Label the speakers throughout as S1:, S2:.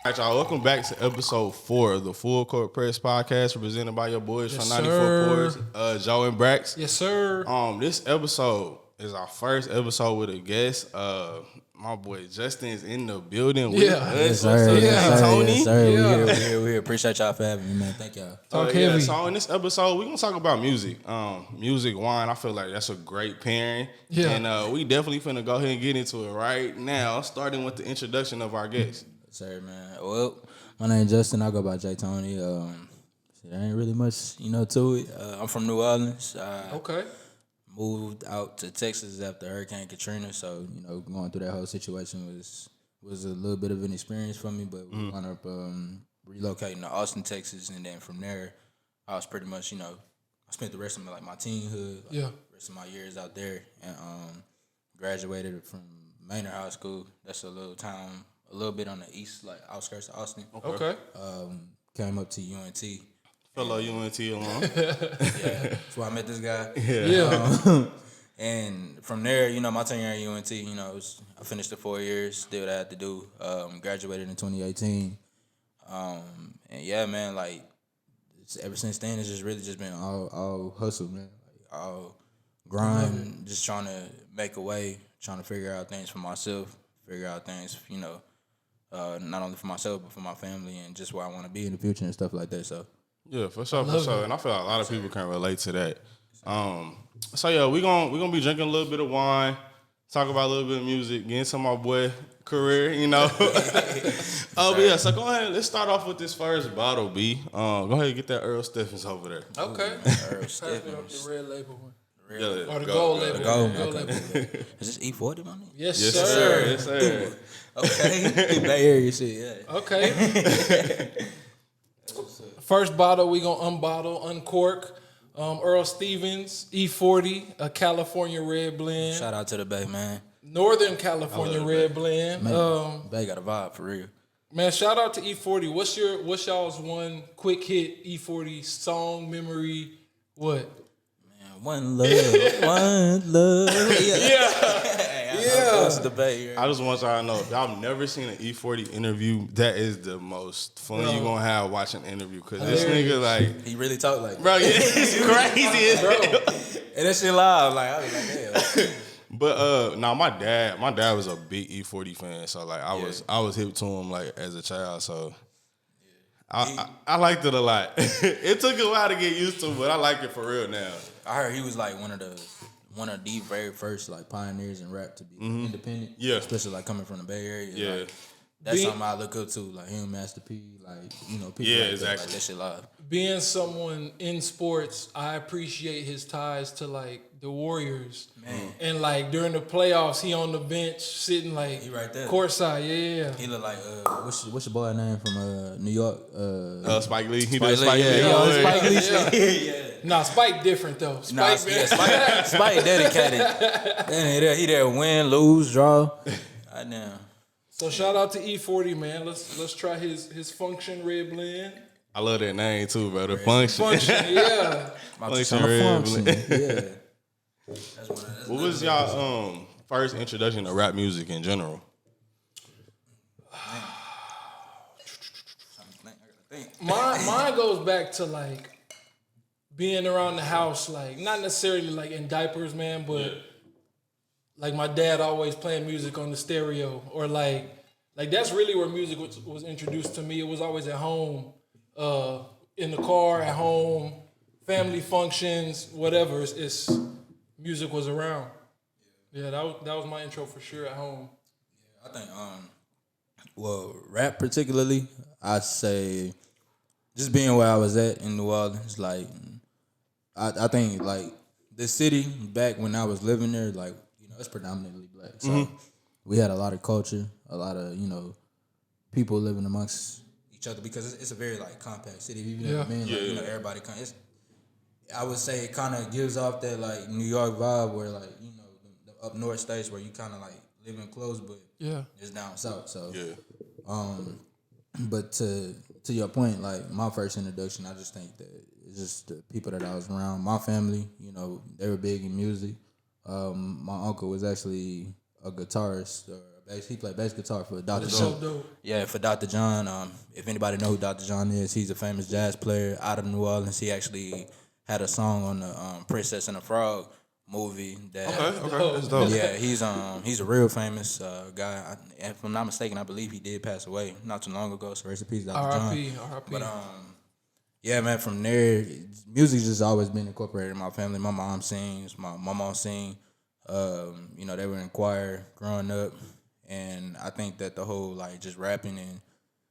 S1: All right, y'all. Welcome back to episode 4 of the Full Court Press podcast, presented by your boys from 94 Ports, Joe and Brax.
S2: Yes, sir.
S1: This episode is our first episode with a guest. My boy Justin is in the building with us.
S3: Yes, sir.
S1: JToni.
S3: Yes, sir.
S2: Yeah.
S3: We here. Appreciate y'all for having me, man. Thank y'all.
S2: Talk heavy.
S1: So in this episode, we're gonna talk about music. Music, wine. I feel like that's a great pairing.
S2: Yeah.
S1: And we definitely finna go ahead and get into it right now, starting with the introduction of our guest.
S3: Sir, man. Well, my name is Justin. I go by JToni. There ain't really much, to it. I'm from New Orleans.
S2: Okay.
S3: Moved out to Texas after Hurricane Katrina, so going through that whole situation was a little bit of an experience for me. But we wound up relocating to Austin, Texas, and then from there, I was pretty much, I spent the rest of my teenhood, rest of my years out there, and graduated from Manor High School. That's a little town, a little bit on the east, outskirts of Austin.
S2: Okay.
S3: Came up to UNT.
S1: Fellow UNT alum.
S3: Yeah, that's where I met this guy.
S2: Yeah.
S3: And from there, my tenure at UNT, I finished the 4 years, did what I had to do. Graduated in 2018. And yeah, man, ever since then, it's just really just been all hustle, man. All grind, just trying to make a way, trying to figure out things for myself, figure out things, not only for myself, but for my family and just where I want to be in the future and stuff like that. So.
S1: Yeah, for sure. And I feel like a lot of people can relate to that. So yeah, we're gonna be drinking a little bit of wine, talk about a little bit of music, get into my boy career, But yeah, so go ahead, let's start off with this first bottle, B. Go ahead and get that Earl Steffens over there.
S2: Okay.
S3: Earl
S2: The red label one.
S1: Yeah,
S2: Or the gold label.
S3: Gold.
S2: Gold
S3: Okay.
S2: label.
S3: Is this E40 on it?
S2: Yes,
S1: Yes,
S2: sir.
S1: sir. Yes, sir.
S3: Okay. Bay Area shit, yeah.
S2: Okay. First bottle, we gonna unbottle, uncork. Earl Stevens, E40, a California red blend.
S3: Shout out to the Bay, man.
S2: Northern California red blend.
S3: Man, Bay got a vibe for real.
S2: Man, shout out to E40. What's y'all's one quick hit E40 song memory? What?
S3: Man, one love.
S2: Yeah.
S3: That's the Bay Area.
S1: I just want y'all to know, if y'all never seen an E40 interview, that is the most fun you gonna have watching an interview. Cause this nigga
S3: He really talk like that.
S1: bro, it's crazy as hell.
S3: And that shit loud. I was like, damn.
S1: But my dad was a big E40 fan, so I was hip to him as a child, so I liked it a lot. It took a while to get used to, but I like it for real now.
S3: I heard he was one of the very first pioneers in rap to be independent.
S1: Yeah.
S3: Especially coming from the Bay Area.
S1: Yeah.
S3: That's something I look up to, him, Master P, people
S1: Yeah,
S3: like
S1: exactly.
S3: that shit live.
S2: Being someone in sports, I appreciate his ties to the Warriors.
S3: Man.
S2: And during the playoffs, he on the bench sitting
S3: He right there.
S2: courtside. Yeah.
S3: He look like what's your boy name from New York?
S1: Spike Lee. He
S3: Spike
S1: did
S3: Lee,
S1: Spike Lee.
S3: yeah.
S1: Oh,
S3: Spike Lee
S2: Yeah.
S3: shit.
S2: Nah, Spike different though.
S3: Nah, Spike dedicated. He there win, lose, draw. Goddamn.
S2: So shout out to E40, man. Let's try his Function red blend.
S1: I love that name too, bro. The function.
S2: Function, yeah.
S1: Function red blend.
S3: Yeah.
S1: What was y'all first introduction to rap music in general?
S2: Mine goes back to being around the house, not necessarily in diapers, man, but my dad always playing music on the stereo, or that's really where music was introduced to me. It was always at home, in the car, at home, family functions, whatever. It's music was around. Yeah, that was my intro for sure at home.
S3: I think rap particularly, I'd say just being where I was at in New Orleans, I think the city back when I was living there, it's predominantly black. So we had a lot of culture, a lot of, people living amongst each other because it's a very compact city. Even
S2: Yeah.
S3: Everybody I would say it kind of gives off that New York vibe where the up north states where you kind of living close, but it's down south. So but to your point, my first introduction, I just think that it's just the people that I was around. My family, they were big in music. My uncle was actually a guitarist or a bass. He played bass guitar for Dr.
S2: That's
S3: John.
S2: so dope.
S3: Yeah, for Dr. John. If anybody know who Dr. John is, he's a famous jazz player out of New Orleans. He actually had a song on the Princess and the Frog movie. That,
S1: Okay, that's dope.
S3: Yeah, he's a real famous guy. If I'm not mistaken, I believe he did pass away not too long ago. So rest in peace, Dr. John.
S2: R.I.P.
S3: But yeah, man, from there, music's just always been incorporated in my family. My mom sings, my mom sing. You know, they were in choir growing up, and I think that the whole like just rapping and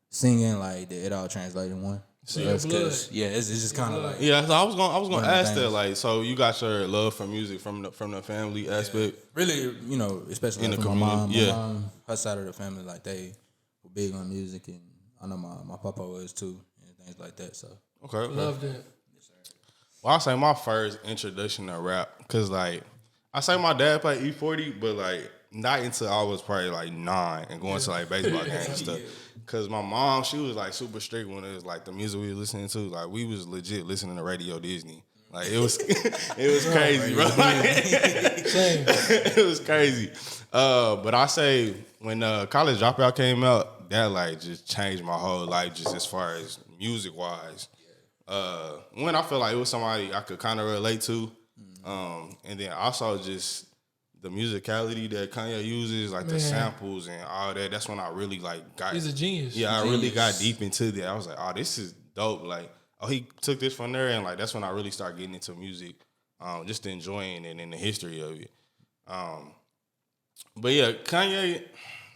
S3: singing, like it all translated in one. So that's because it's just kind of like
S1: So I was gonna ask that, like, so you got your love for music from the family aspect,
S3: really, you know, especially
S1: in
S3: like
S1: the
S3: from my mom.
S1: community.
S3: My mom, her side of the family, like they were big on music, and I know my papa was too, and things like that. So
S1: okay.
S2: Loved it.
S1: Well, I say my first introduction to rap, cause like I say my dad played E40, but like not until I was probably like 9 and going to like baseball games and stuff. Cause my mom, she was like super strict when it was like the music we were listening to. Like we was legit listening to Radio Disney. Like it was it was crazy, bro.
S2: Same.
S1: It was crazy. But I say when College Dropout came out, that like just changed my whole life, just as far as music wise. When I feel like it was somebody I could kind of relate to, and then also just the musicality that Kanye uses, like the samples and all that. That's when I really like got.
S2: He's a genius.
S1: Yeah, I really got deep into that. I was like, oh, this is dope. Like, oh, he took this from there, and like that's when I really started getting into music, just enjoying it and the history of it. But yeah, Kanye.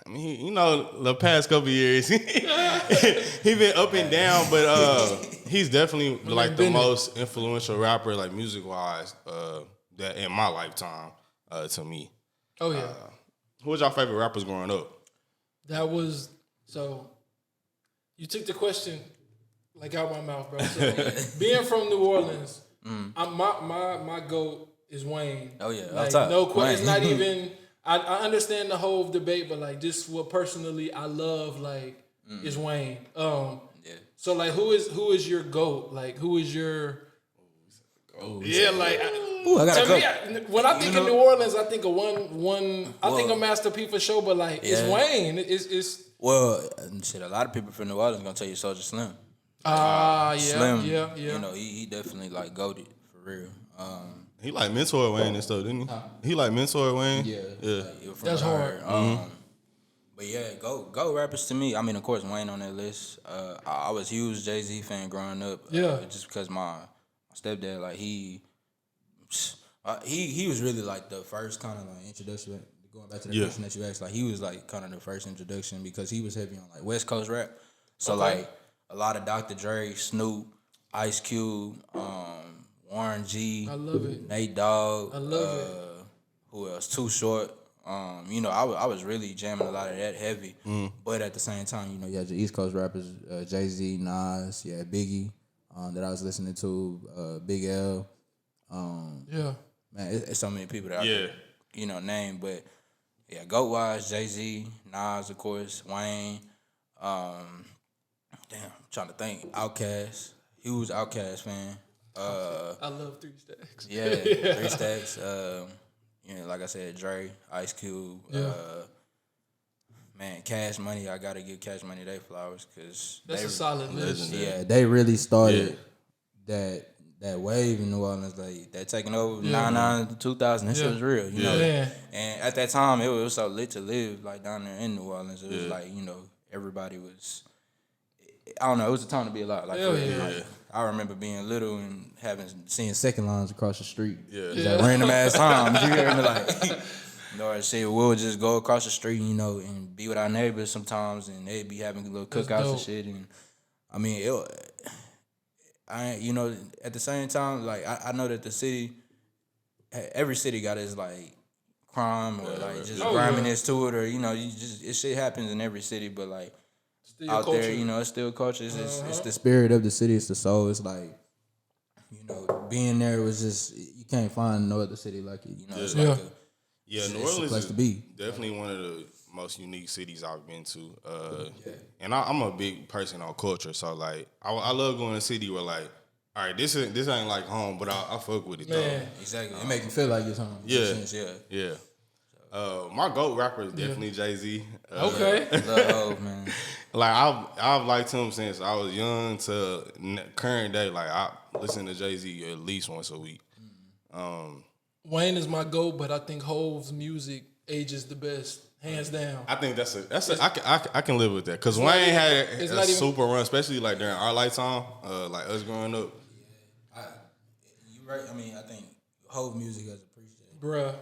S1: I mean, you know, the past couple years, he been up and down, but he's definitely like the most influential rapper, like music wise, that in my lifetime, to me.
S2: Oh yeah.
S1: Who was your favorite rappers growing up?
S2: That was so. You took the question like out my mouth, bro. So being from New Orleans, my goat is Wayne.
S3: Oh yeah,
S2: like,
S3: outside.
S2: no question. It's
S3: Wayne.
S2: not even. I understand the whole debate, but like just what personally I love, like is Wayne. So like, who is your goat? Like, who is your? Yeah, like.
S3: Ooh, I gotta
S2: To me, when I think of New Orleans, I think of one. I think of Master P for sure, but like it's Wayne. It's
S3: well, shit. A lot of people from New Orleans gonna tell you Soulja Slim.
S2: Slim.
S3: Slim,
S2: Yeah.
S3: You know, he definitely like goated for real.
S1: He like mentor Wayne and stuff, didn't he? He like mentor Wayne.
S3: Yeah.
S2: That's hard.
S3: But yeah, go rappers to me. I mean, of course, Wayne on that list. I was a huge Jay-Z fan growing up.
S2: Yeah.
S3: Just because my stepdad, like he was really like the first kind of like introduction. Going back to the question that you asked, like he was like kind of the first introduction because he was heavy on like West Coast rap. So like a lot of Dr. Dre, Snoop, Ice Cube, Warren G,
S2: I love it.
S3: Nate Dogg,
S2: I love it.
S3: Who else? Too Short. You know, I was really jamming a lot of that heavy, but at the same time, you know, you had your East Coast rappers, Jay-Z, Nas, yeah, Biggie, that I was listening to, Big L.
S2: Yeah.
S3: Man, it's so many people that I could, you know, name, but yeah, GOAT wise, Jay-Z, Nas, of course, Wayne. I'm trying to think. Outkast, huge Outkast fan.
S2: I love 3 Stacks.
S3: Yeah, 3 Stacks. You know, like I said, Dre, Ice Cube. Man, Cash Money. I gotta give Cash Money their flowers because
S2: That's a solid list.
S3: Yeah, they really started that wave in New Orleans, like that taking over 99 to 2000. That shit was real, you know.
S2: Yeah.
S3: And at that time, it was so lit to live like down there in New Orleans. It was like, you know, everybody was. I don't know. It was a time to be alive. Like, like, I remember being little and seeing second lines across the street. Like random ass times. You hear me? Like, you know, shit. We'll just go across the street, you know, and be with our neighbors sometimes, and they'd be having little cookouts and shit. And I mean, you know, at the same time, like I know that the city, every city got its like crime or like just griminess to it, or you know, shit happens in every city, but like. Out culture. There, you know, it's still culture. It's the spirit of the city. It's the soul. It's like, you know, being there was just you can't find no other city like it. You know, it's like
S1: New Orleans
S3: a place
S1: is
S3: to be.
S1: Definitely one of the most unique cities I've been to. And I'm a big person on culture, so like I love going to a city where like, all right, this ain't like home, but I fuck with it though.
S3: Exactly. It make you feel like it's home.
S1: Yeah. My GOAT rapper is definitely Jay-Z.
S2: Okay.
S3: Love, man.
S1: Like I've liked him since I was young to current day. Like I listen to Jay-Z at least once a week.
S2: Wayne is my GOAT, but I think Hov's music ages the best, hands down.
S1: I think I can live with that because Wayne had a super run, especially like during our lifetime, like us growing up.
S3: You right. I mean, I think whole music is appreciated.
S2: Bruh.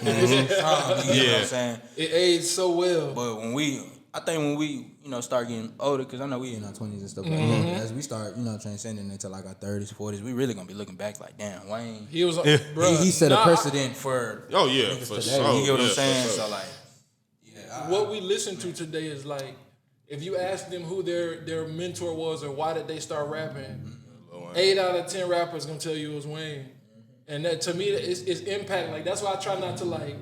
S3: You know what I'm saying?
S2: It aged so well.
S3: But when we start getting older, because I know we in our 20s and stuff like that. As we start, transcending into like our 30s, 40s, we really gonna be looking back like, damn, Wayne.
S2: He was, bruh.
S3: He set a precedent for.
S1: Oh yeah, for
S3: today.
S1: sure.
S3: You get what I'm
S1: Yeah,
S3: saying?
S1: for sure.
S3: So like, yeah.
S2: What we listen to today is like, if you ask them who their mentor was or why did they start rapping, 8 out of 10 rappers gonna tell you it was Wayne. And that to me, it's impact. Like that's why I try not to like,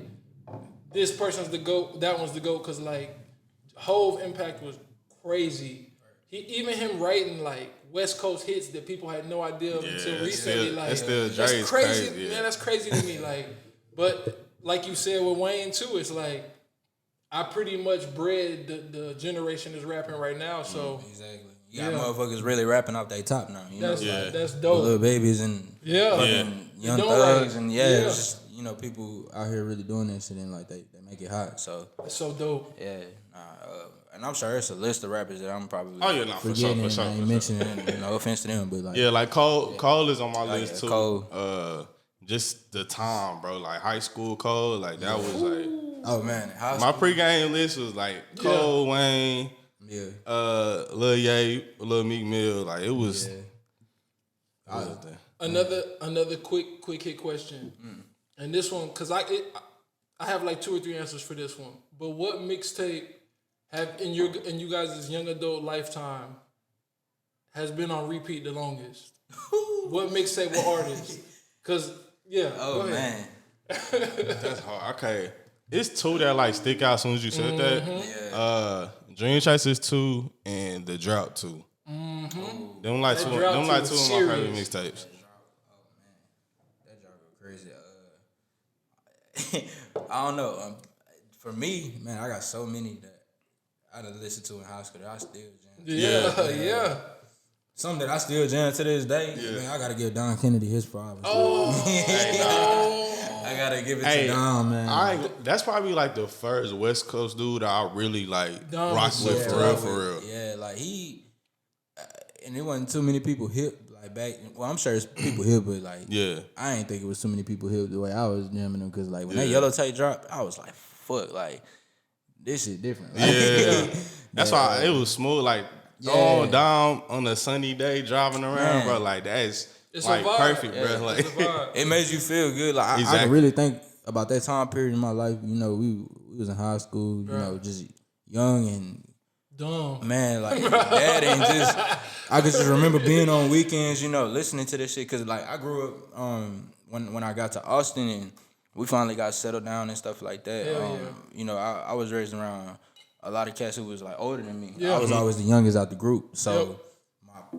S2: this person's the GOAT, that one's the GOAT, because like, Hove impact was crazy. Even him writing like West Coast hits that people had no idea of until recently.
S1: It's still
S2: that's crazy,
S1: yeah.
S2: man. That's crazy to me. Like, but like you said with Wayne too, it's like I pretty much bred the generation that's rapping right now. So
S3: Exactly. You got motherfuckers really rapping off their top now. You know,
S2: that's
S3: the
S2: dope.
S3: little babies and young thugs and it's just people out here really doing that shit and like they make it hot. So
S2: It's so dope.
S3: yeah, and I'm sure it's a list of rappers that I'm probably
S1: For sure.
S3: I ain't mentioning. No offense to them, but like
S1: Like Cole is on my list too.
S3: Cole.
S1: Just the time, bro. Like high school Cole, like that was like.
S3: Oh man,
S1: My pregame list was like Cole, Wayne, Lil Ye, Lil Meek Mill. Like it was.
S2: Another quick hit question, and this one because I have like 2 or 3 answers for this one. But what mixtape have in you guys' young adult lifetime has been on repeat the longest? What mixtape? What artist? Because
S3: oh man,
S1: That's hard. Okay. It's 2 that like stick out as soon as you said that. Dream Chasers 2 and The Drought 2. Them like two of my favorite mixtapes.
S3: that job go crazy. I don't know. For me, man, I got so many that I done listened to in high school that I still jam.
S2: Yeah.
S3: Something that I still jam to this day. Man, I gotta give Don Kennedy his flowers. I gotta give it to Don, man.
S1: That's probably like the first West Coast dude that I really like rock with for real.
S3: Yeah, like he, and there wasn't too many people hip like back. Well, I'm sure it's people hip, but like I ain't think it was too many people hip the way I was jamming them because like when that Yellow Tape dropped, I was like, fuck, like this shit different. Like,
S1: That's why it was smooth, like going down on a sunny day driving around, bro. Like it's like perfect, bro. Like
S3: it made you feel good. Like I really think about that time period in my life. You know, we was in high school. You know, just young and
S2: dumb.
S3: Man, like that ain't just. I could just remember being on weekends. You know, listening to this shit because like I grew up when I got to Austin and we finally got settled down and stuff like that. You know, I was raised around a lot of cats who was like older than me. I was always the youngest out the group, so.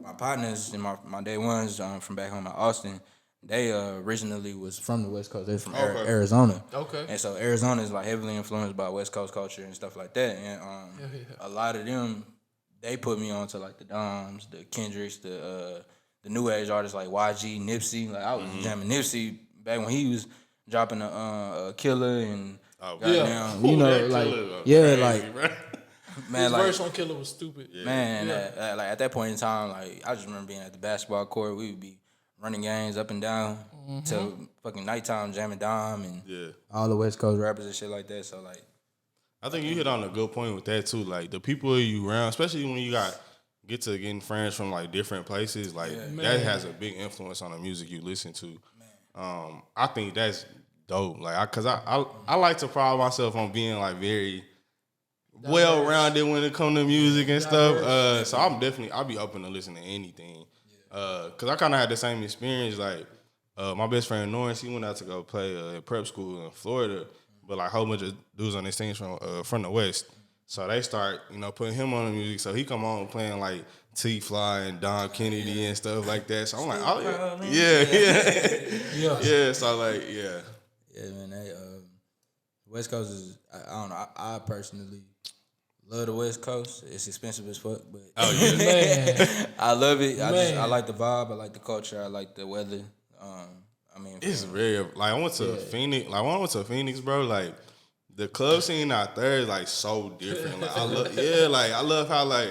S3: My partners and my day ones from back home in Austin, they originally was from the West Coast. They're from Arizona.
S2: Okay.
S3: And so Arizona is like heavily influenced by West Coast culture and stuff like that. And a lot of them, they put me on to like the Doms, the Kendricks, the new age artists like YG, Nipsey. Like I was jamming Nipsey back when he was dropping a Killer and you know, like
S2: crazy,
S3: like. Man,
S2: his
S3: like,
S2: verse on Killer was stupid.
S3: Man, like at that point in time, like I just remember being at the basketball court. We would be running games up and down till fucking nighttime, jamming Dom and all the West Coast rappers and shit like that. So like,
S1: I think you hit on a good point with that too. Like the people you around, especially when you get to getting friends from like different places, like that has a big influence on the music you listen to. I think that's dope. Like, cause I like to pride myself on being like very well-rounded when it comes to music and stuff. So I'll be open to listen to anything. Cause I kind of had the same experience. Like my best friend Norris, he went out to go play at prep school in Florida, but like a whole bunch of dudes on his teams from the West. So they start, putting him on the music. So he come on playing like T-Fly and Don Kennedy and stuff like that. So I'm like, oh yeah. So like,
S3: yeah, man. West Coast is I don't know. I personally love the West Coast. It's expensive as fuck, but
S2: Man.
S3: I love it.
S2: Man.
S3: I like the vibe. I like the culture. I like the weather. I mean,
S1: It's very like I went to Phoenix. Like when I went to Phoenix, bro, like the club scene out there is like so different. Like I love how like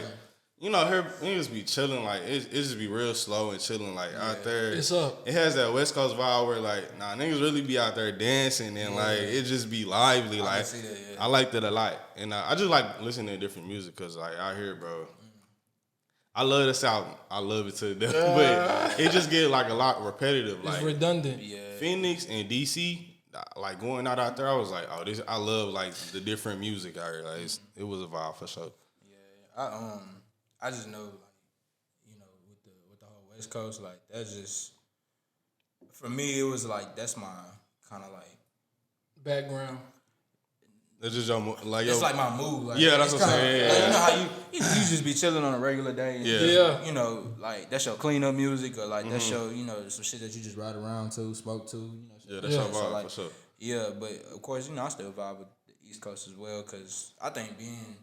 S1: her niggas be chilling. Like it just be real slow and chilling. Like out there,
S2: It's up.
S1: It has that West Coast vibe where like niggas really be out there dancing and like it just be lively. Like
S3: see that,
S1: I liked it a lot, and I just like listening to different music because like out here, bro. I love the South. I love it to death, but it just get like a lot repetitive.
S2: It's
S1: Like
S2: redundant.
S3: yeah.
S1: Phoenix and DC, like going out there, I was like, oh, this. I love like the different music out here. Like it was a vibe for sure.
S3: Yeah, I just know like with the whole West Coast, like that's just for me. It was like that's my kind of like
S2: Background.
S1: It's just your like
S3: it's like my mood. Like,
S1: yeah, that's what I'm saying.
S3: Like,
S1: Yeah.
S3: you know how you just be chilling on a regular day. And
S2: Yeah.
S3: You know, like that's your clean up music or like that's your some shit that you just ride around to, smoke to.
S1: Yeah, that's your vibe
S3: So, like,
S1: for sure.
S3: Yeah, but of course, I still vibe with the East Coast as well because I think being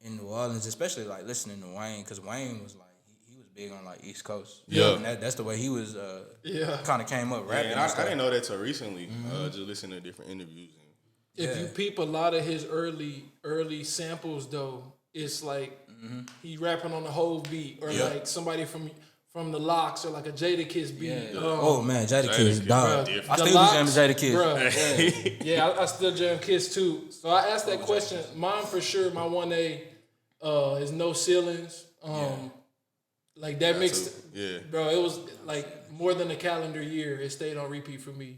S3: in New Orleans, especially like listening to Wayne, because Wayne was like he was big on like East Coast.
S1: Yeah.
S3: And that's the way he was.
S2: Yeah.
S3: Kind of came up rapping.
S1: And
S3: and
S1: I didn't know that till recently. Just listening to different interviews.
S2: If you peep a lot of his early samples though, it's like he rapping on the whole beat or like somebody from the Locks or like a Jadakiss beat.
S3: Yeah. Oh man, Jadakiss,
S1: Jadakiss,
S3: dog.
S1: bruh.
S3: I still jam Jadakiss.
S2: Bruh. Yeah, I still jam Kiss too. So I asked that question. Mine for sure, my 1A is No Ceilings. Like that mixed,
S1: Yeah.
S2: bro, it was like more than a calendar year. It stayed on repeat for me.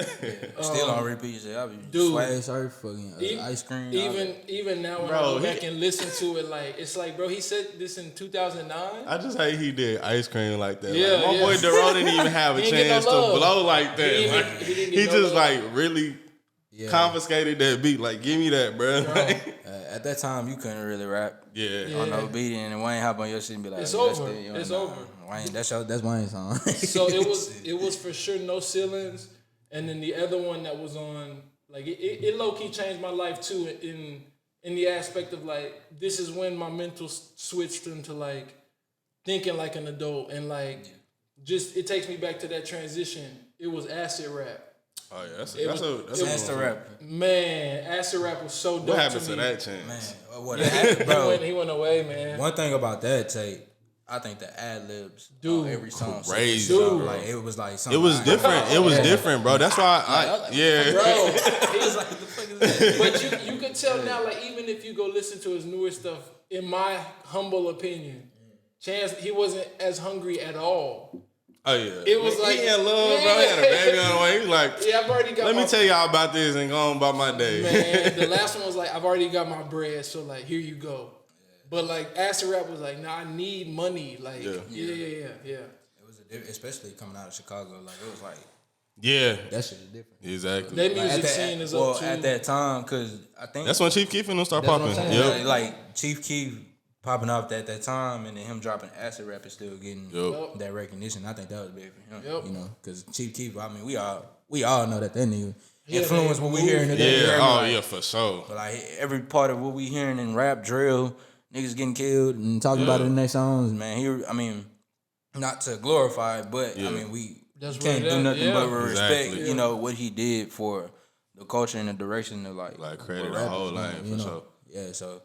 S3: Still on repeat. I be
S2: Dude.
S3: swag, sorry, fucking ice cream.
S2: Even now when I go back and listen to it, like it's like, bro, he said this in 2009.
S1: I just hate he did ice cream like that.
S2: Yeah,
S1: like, my boy Dero didn't even have a
S2: He didn't get
S1: chance
S2: no
S1: to
S2: love.
S1: blow like that.
S2: He didn't
S1: Like,
S2: get- he didn't
S1: he
S2: get no
S1: just
S2: love.
S1: like really confiscated that beat. Like, give me that, bro.
S3: At that time, you couldn't really rap.
S1: Yeah.
S3: On no beat, and Wayne hop on your shit and be like,
S2: It's
S3: "Yeah, that's
S2: over.
S3: it, you know,
S2: It's
S3: nah,
S2: over."
S3: Wayne, that's Wayne's song.
S2: So it was for sure No Ceilings, and then the other one that was on, like it low key changed my life too in the aspect of like this is when my mental switched into like thinking like an adult and like just it takes me back to that transition. It was acid rap.
S1: Oh yeah, that's
S3: That's the rap.
S2: Man, acid rap was so dope.
S1: What happened
S2: to
S1: to
S2: me.
S1: that chance?
S3: What happened, bro?
S2: He went away, man.
S3: One thing about that tape, I think the ad libs,
S2: Dude,
S3: every song,
S1: crazy,
S3: dude,
S1: bro.
S3: like it was like
S1: It
S3: something.
S1: was different. It was different, bro. That's why yeah.
S2: Bro,
S3: He was like, "The fuck is that?"
S2: but you could tell now, like even if you go listen to his newer stuff, in my humble opinion, Chance he wasn't as hungry at all.
S1: Oh yeah.
S2: It was like
S1: he in love, bro. He had a baby on the way. He was like,
S2: Yeah, I've already got.
S1: let me tell y'all about this and go on about my day.
S2: Man, the last one was like, I've already got my bread, so like here you go. But like acid rap was like, nah, I need money. Like yeah.
S3: It was especially coming out of Chicago. Like it was like
S1: Yeah.
S3: that shit is different.
S1: Exactly.
S2: That music scene is up too.
S3: At that time, cause I think
S1: That's when Chief Keef and them start
S3: that's what
S1: popping.
S3: I'm saying.
S1: Yep.
S3: Like Chief Keef popping off at that time, and then him dropping acid rap is still getting
S1: Yup.
S3: that recognition. I think that was big for him.
S2: Yep.
S3: You know, because Chief Keef. I mean, we all know that nigga
S2: Yeah,
S3: influenced what we hearing today.
S1: Yeah.
S3: You hear me?
S1: Oh
S3: Like,
S1: yeah, for sure.
S3: But like every part of what we hearing in rap, drill, niggas getting killed and talking about it in their songs, man. I mean, not to glorify it, but I mean we
S2: That's
S3: can't
S2: what it
S3: do
S2: is.
S3: nothing
S2: Yeah.
S3: but respect,
S1: Exactly.
S3: you know, what he did for the culture and the direction of like
S1: Created
S3: what
S1: a whole
S3: rappers,
S1: lane
S3: you
S1: for
S3: know.
S1: sure.
S3: Yeah, so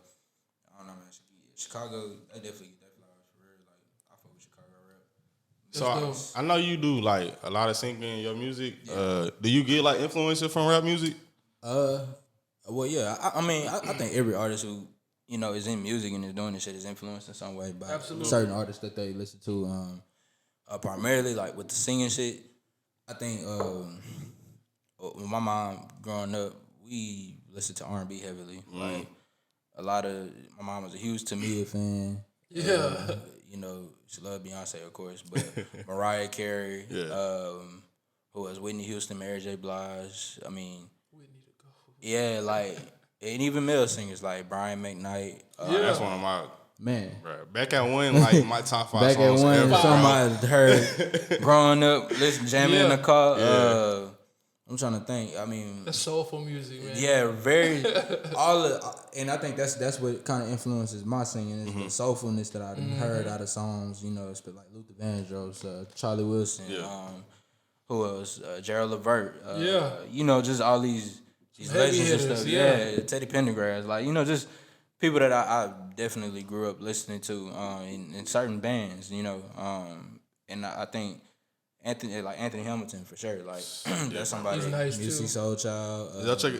S3: I don't know, man. Chicago, they definitely get that flowers for real. Like I fuck with Chicago rap.
S1: So I know you do like a lot of singing in your music. Do you get like influences from rap music?
S3: Well, yeah. I mean, I think every artist who is in music and is doing this shit is influenced in some way by
S2: Absolutely.
S3: certain artists that they listen to. Primarily, like with the singing shit, I think with my mom growing up, we listened to R&B heavily. Like a lot of my mom was a huge Tamia fan.
S2: Yeah.
S3: She loved Beyonce, of course, but Mariah Carey. Who was Whitney Houston, Mary J. Blige. I mean, yeah, like, and even male singers like Brian McKnight.
S1: That's one of my
S3: Man.
S1: bro. Back at one, like my top 5
S3: Back at
S1: songs
S3: one,
S1: ever.
S3: somebody heard growing up, jamming in the car. I'm trying to think. I mean,
S2: That's soulful music, man.
S3: yeah, very and I think that's what kind of influences my singing is the soulfulness that I heard out of songs. You know, it's been like Luther Vandross, Charlie Wilson, who else? Gerald Levert. You know, just all these legends and stuff. Yeah, Teddy Pendergrass. Like, you know, just people that I definitely grew up listening to in certain bands. You know, and I think. Anthony Hamilton for sure. Like that's somebody.
S2: He's nice
S3: Music
S2: too.
S3: Soul Child.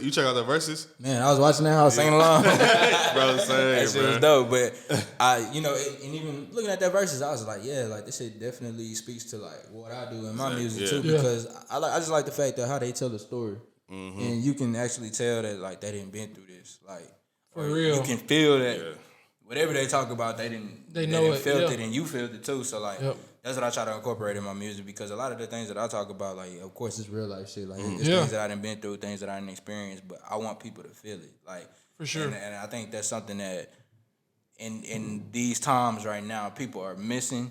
S1: You check out the verses?
S3: Man, I was watching that. I was singing along.
S1: Bro, same,
S3: That shit was
S1: bro.
S3: dope. But you know, and even looking at that verses, I was like, yeah, like this shit definitely speaks to like what I do in my music too. Because I just like the fact that how they tell the story, and you can actually tell that like they didn't been through this. Like
S2: For real.
S3: you can feel that whatever they talk about, they didn't felt it, and you felt it too. So like. That's what I try to incorporate in my music because a lot of the things that I talk about, like, of course, it's real life shit. Like, it's things that I done been through, things that I done experienced, but I want people to feel it. Like,
S2: for sure.
S3: And I think that's something that in these times right now, people are missing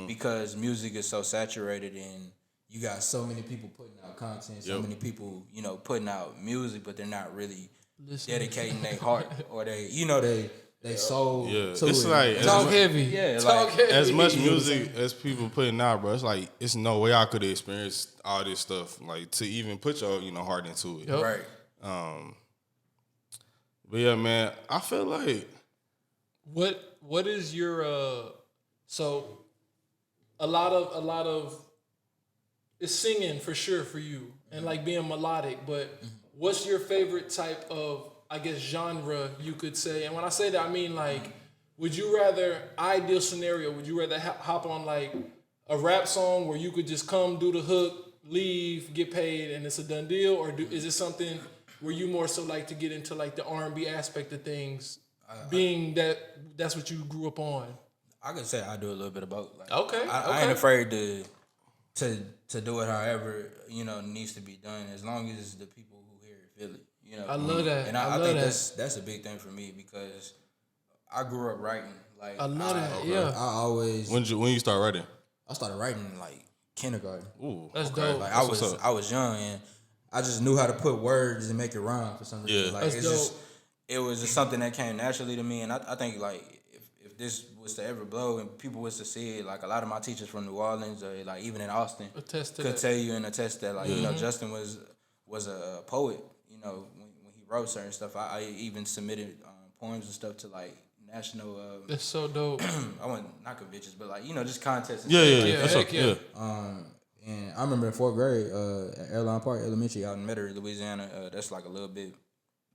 S3: because music is so saturated and you got so many people putting out content, so many people, you know, putting out music, but they're not really dedicating their heart or they soul to
S1: It's
S3: it.
S1: like
S2: Talk heavy.
S3: Yeah,
S2: Talk
S3: like
S2: heavy.
S1: as much music as people putting out, bro. It's like it's no way I could have experienced all this stuff, like to even put your heart into it.
S2: Yep.
S3: Right.
S1: But yeah, man, I feel like
S2: What is your so a lot of it's singing for sure for you and like being melodic, but what's your favorite type of, I guess, genre you could say? And when I say that, I mean like, would you rather, ideal scenario, would you rather hop on like a rap song where you could just come, do the hook, leave, get paid, and it's a done deal? Or is it something where you more so like to get into like the R&B aspect of things, being that's what you grew up on?
S3: I could say I do a little bit of both. Like,
S2: Okay.
S3: I ain't afraid to do it however, you know, needs to be done, as long as the people who hear it feel it. You know,
S2: I love that.
S3: And I think that's a big thing for me because I grew up writing. Like
S2: I love that. Yeah,
S3: I always
S1: when you start writing.
S3: I started writing in like kindergarten.
S1: Ooh,
S2: that's dope.
S3: Like
S1: That's
S3: I was young and I just knew how to put words and make it rhyme for some reason.
S1: Yeah.
S3: Like
S2: That's
S3: it's
S2: dope.
S3: just it was just something that came naturally to me, and I think like if this was to ever blow and people was to see it, like a lot of my teachers from New Orleans or like even in Austin
S2: Attest to
S3: could
S2: that.
S3: tell you and attest that like you know Justin was a poet. You know when he wrote certain stuff, I even submitted poems and stuff to like national.
S2: That's so dope.
S3: I wasn't knocking bitches, but like you know just contests. And
S1: Yeah,
S3: stuff.
S1: yeah,
S2: Yeah,
S1: that's
S2: heck
S1: up,
S2: yeah.
S3: And I remember in 4th grade at Airline Park Elementary out in Metairie, Louisiana. That's like a little bit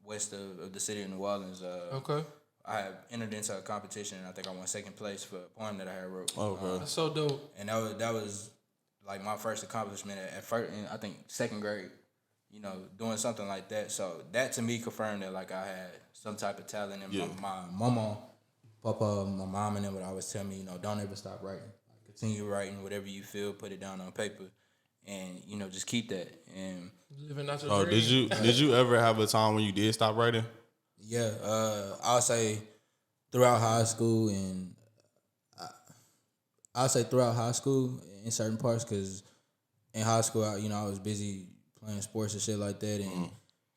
S3: west of the city of New Orleans.
S2: Okay,
S3: I had entered into a competition, and I think I won 2nd place for a poem that I had wrote.
S1: Okay.
S2: that's so dope.
S3: And that was like my first accomplishment at first, in, I think 2nd grade. You know, doing something like that. So that to me confirmed that like I had some type of talent. And my mama, papa, my mom, and them would always tell me, you know, don't ever stop writing. Like, continue writing whatever you feel, put it down on paper, and you know, just keep that. And
S2: Living out your
S1: Oh,
S2: dream.
S1: did you ever have a time when you did stop writing?
S3: yeah, I'll say throughout high school, and I'll say throughout high school in certain parts, because in high school, I was busy playing sports and shit like that, and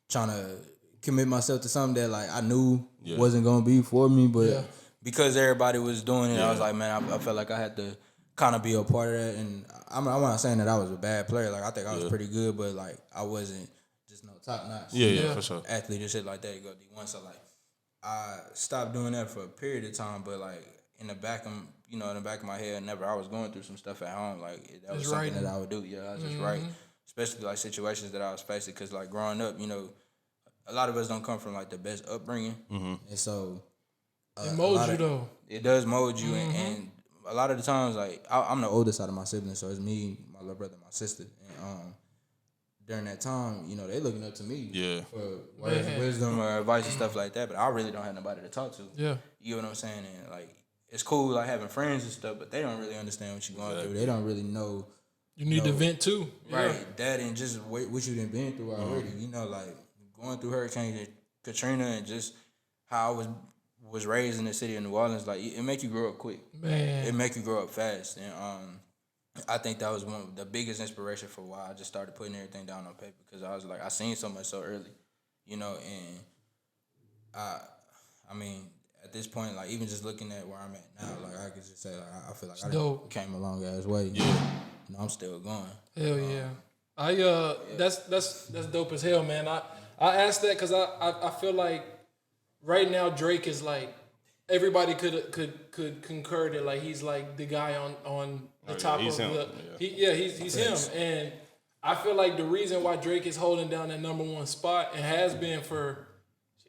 S3: trying to commit myself to something that like I knew wasn't gonna be for me, but because everybody was doing it, I was like, man, I felt like I had to kind of be a part of that. And I'm not saying that I was a bad player. Like I think I was pretty good, but like I wasn't just no top notch.
S1: Yeah, for sure.
S3: Athlete and shit like that. You go D1, so like I stopped doing that for a period of time, but like in the back of my head, I was going through some stuff at home. Like that was
S2: Just
S3: something
S2: writing.
S3: that I would do. Yeah, I was just write, especially like situations that I was facing. Cause like growing up, a lot of us don't come from like the best upbringing, and so
S2: It molds you though.
S3: it does mold you, and a lot of the times, like I'm the oldest out of my siblings, so it's me, my little brother, and my sister, and during that time, they looking up to me, for words of wisdom or advice and stuff like that. But I really don't have nobody to talk to.
S2: Yeah.
S3: You know what I'm saying? And like it's cool like having friends and stuff, but they don't really understand what you're going through. They don't really know.
S2: You need to vent too.
S3: Right, that and just what you done been through already. Like going through Hurricane Katrina and just how I was raised in the city of New Orleans. Like it make you grow up quick.
S2: Man.
S3: It make you grow up fast. And I think that was one of the biggest inspiration for why I just started putting everything down on paper, because I was like, I seen so much so early, you know, and I mean, at this point, like even just looking at where I'm at now, like I could just say, like, I feel like
S2: dope.
S3: came a long ass way. Yeah, you know, I'm still going.
S2: Hell yeah. That's dope as hell, man. I asked that because I feel like right now Drake is like, everybody could concur that like he's like the guy on the top of
S1: him.
S2: He's him. And I feel like the reason why Drake is holding down that number one spot and has been for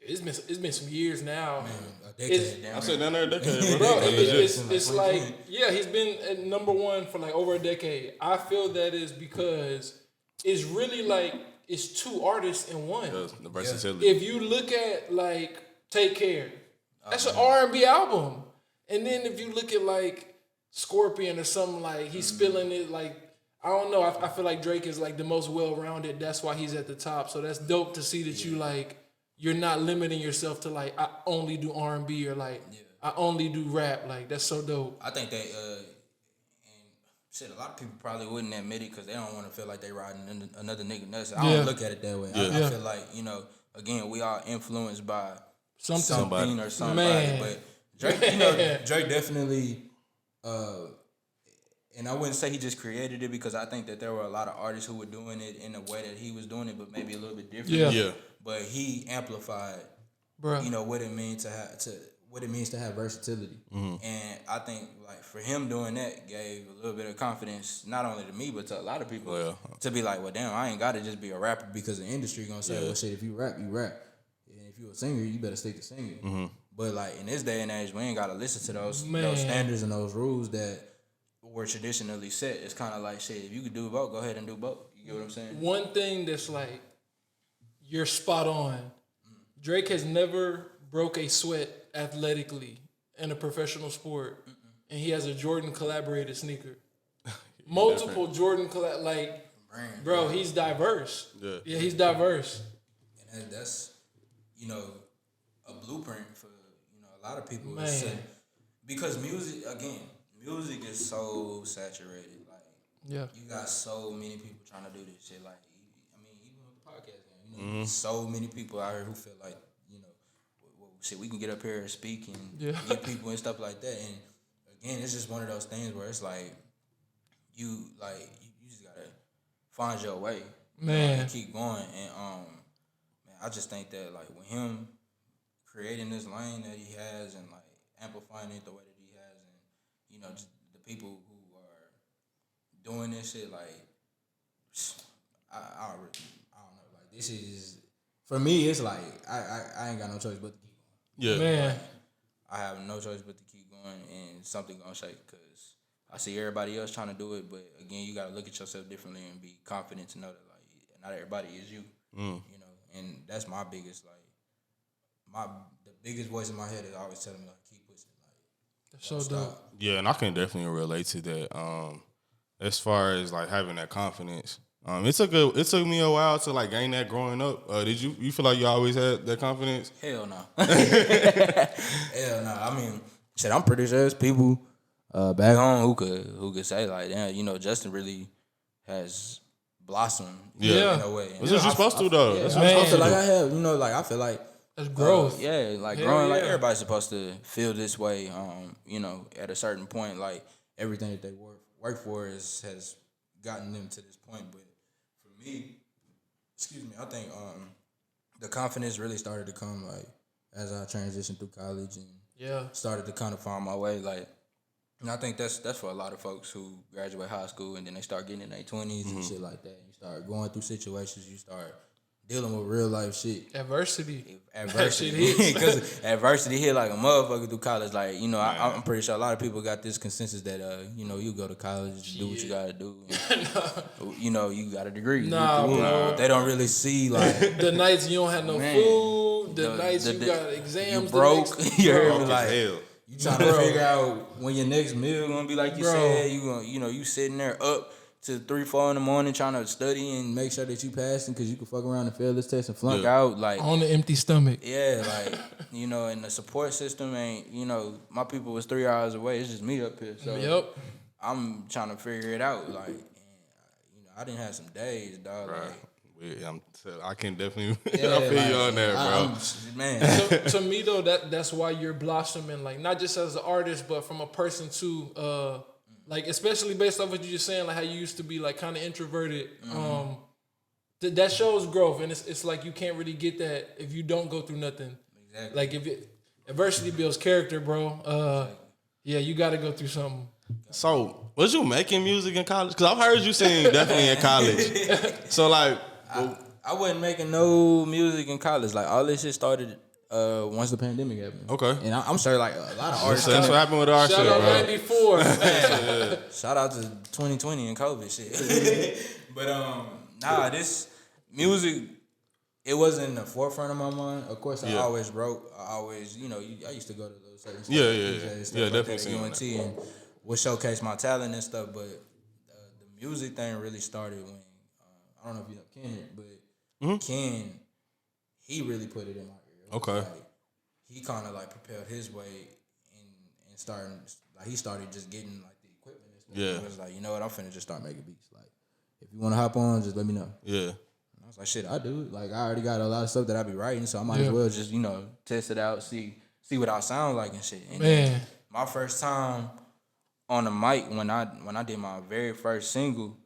S2: it's been some years now.
S3: Man, a decade.
S1: I said down there a decade,
S2: Bro, it's like, yeah, he's been at number one for like over a decade. I feel that is because it's really like it's two artists in one.
S1: The versatility.
S2: If you look at like Take Care, that's an R&B album. And then if you look at like Scorpion or something, like he's spilling it, like I don't know. I feel like Drake is like the most well-rounded. That's why he's at the top. So that's dope to see that you like, you're not limiting yourself to like, I only do R&B or like I only do rap. Like that's so dope.
S3: I think that and shit, a lot of people probably wouldn't admit it because they don't want to feel like they riding another nigga nuts. I don't look at it that way. I feel like, you know, again, we are influenced by something or somebody.
S2: Man.
S3: But Drake, you know, Drake definitely, and I wouldn't say he just created it, because I think that there were a lot of artists who were doing it in a way that he was doing it, but maybe a little bit different.
S1: Yeah.
S3: But he amplified,
S2: Bro.
S3: you know, what it means to have versatility. And I think like for him doing that gave a little bit of confidence, not only to me but to a lot of people, to be like, well, damn, I ain't gotta just be a rapper, because the industry gonna say, well, shit, if you rap, you rap. And if you a singer, you better stick to singing. But like in this day and age, we ain't gotta listen to those standards and those rules that were traditionally set. It's kind of like, shit, if you could do both, go ahead and do both. You get what I'm saying?
S2: One thing that's like, you're spot on. Drake has never broke a sweat athletically in a professional sport, and he has a Jordan collaborated sneaker. Multiple Jordan bro, he's diverse. Yeah, he's diverse.
S3: And that's, you know, a blueprint for, you know, a lot of people.
S2: Man.
S3: Because music is so saturated. Like, you got so many people trying to do this shit. Like, I mean, even with the podcast game, you know, so many people out here who feel like, you know, shit, we can get up here and speak and get people and stuff like that. And again, it's just one of those things where it's like, you just gotta find your way,
S2: man,
S3: and keep going. And man, I just think that like with him creating this lane that he has and like amplifying it the way that he has, and you know, just the people who are doing this shit, like I don't know, like this is, for me, it's like I ain't got no choice but to keep going.
S2: Man,
S3: like, I have no choice but to keep going, and something gonna shake, because I see everybody else trying to do it, but again, you gotta look at yourself differently and be confident to know that like not everybody is you. You know, and that's my biggest the biggest voice in my head is always telling me like, keep pushing, like
S2: that's so dope.
S1: Yeah, and I can definitely relate to that. As far as like having that confidence, it took me a while to like gain that growing up. Did you feel like you always had that confidence?
S3: Hell no. Hell no. I mean, shit, I'm pretty sure there's people back home who could say like, damn, you know, Justin really has blossomed in a way.
S1: That's what you're supposed to though. That's what
S3: I
S1: you're supposed
S3: feel
S1: to
S3: like
S1: do.
S3: I have, you know, like I feel like
S2: That's growth.
S3: like growing, like everybody's supposed to feel this way. You know, at a certain point, like everything that they work for has gotten them to this point. But for me, I think the confidence really started to come like as I transitioned through college and started to kind of find my way. Like, and I think that's for a lot of folks who graduate high school and then they start getting in their 20s and shit like that. You start going through situations. You start dealing with real life shit.
S2: Adversity.
S3: Because adversity hit like a motherfucker through college. Like, you know, I'm pretty sure a lot of people got this consensus that, you know, you go to college, do what you gotta do. And, you know, you got a degree.
S2: Bro.
S3: They don't really see, like...
S2: the nights you don't have no food, the nights you got exams.
S3: You broke. You heard me, like...
S1: Hell.
S3: You trying to figure out when your next meal gonna be, like you said. You sitting there up to 3-4 in the morning trying to study and make sure that you passing, because you can fuck around and fail this test and flunk out, like
S2: on the empty stomach.
S3: Yeah, like, you know, and the support system ain't, you know, my people was 3 hours away. It's just me up here. So I'm trying to figure it out. Like, and, I didn't have some days, dog.
S1: Right.
S3: Like,
S1: I can definitely
S3: yeah,
S1: I feel
S3: like,
S1: you on there, bro.
S3: Man.
S2: So, to me though, that's why you're blossoming, like not just as an artist, but from a person too. Like especially based off what you just saying, like how you used to be like kind of introverted. That shows growth, and it's like you can't really get that if you don't go through nothing.
S3: Exactly.
S2: Like if adversity builds character, bro. Yeah, you got to go through something.
S1: So, was you making music in college? Because I've heard you sing definitely in college. So, like,
S3: I wasn't making no music in college. Like all this shit started once the pandemic happened.
S1: Okay.
S3: And I'm sure like a lot of artists.
S1: that's what happened with our shit,
S2: Shout out
S1: bro.
S2: 94.
S3: Shout out to 2020 and COVID shit. But nah, this music, it wasn't in the forefront of my mind. Of course, I always wrote. I always, I used to go to those certain stuff.
S1: Yeah, definitely
S3: seen UNT and would showcase my talent and stuff. But the music thing really started when I don't know if you know Ken, but Ken, he really put it in my ear.
S1: Okay.
S3: Like, he kind of like propelled his way and starting like he started just getting like the equipment and stuff.
S1: Yeah.
S3: He was like, you know what, I'm finna just start making beats. Like, if you want to hop on, just let me know.
S1: Yeah.
S3: And I was like, shit, I do it. Like, I already got a lot of stuff that I be writing, so I might as well just test it out, see what I sound like and shit. And
S2: Man,
S3: my first time on the mic when I did my very first single,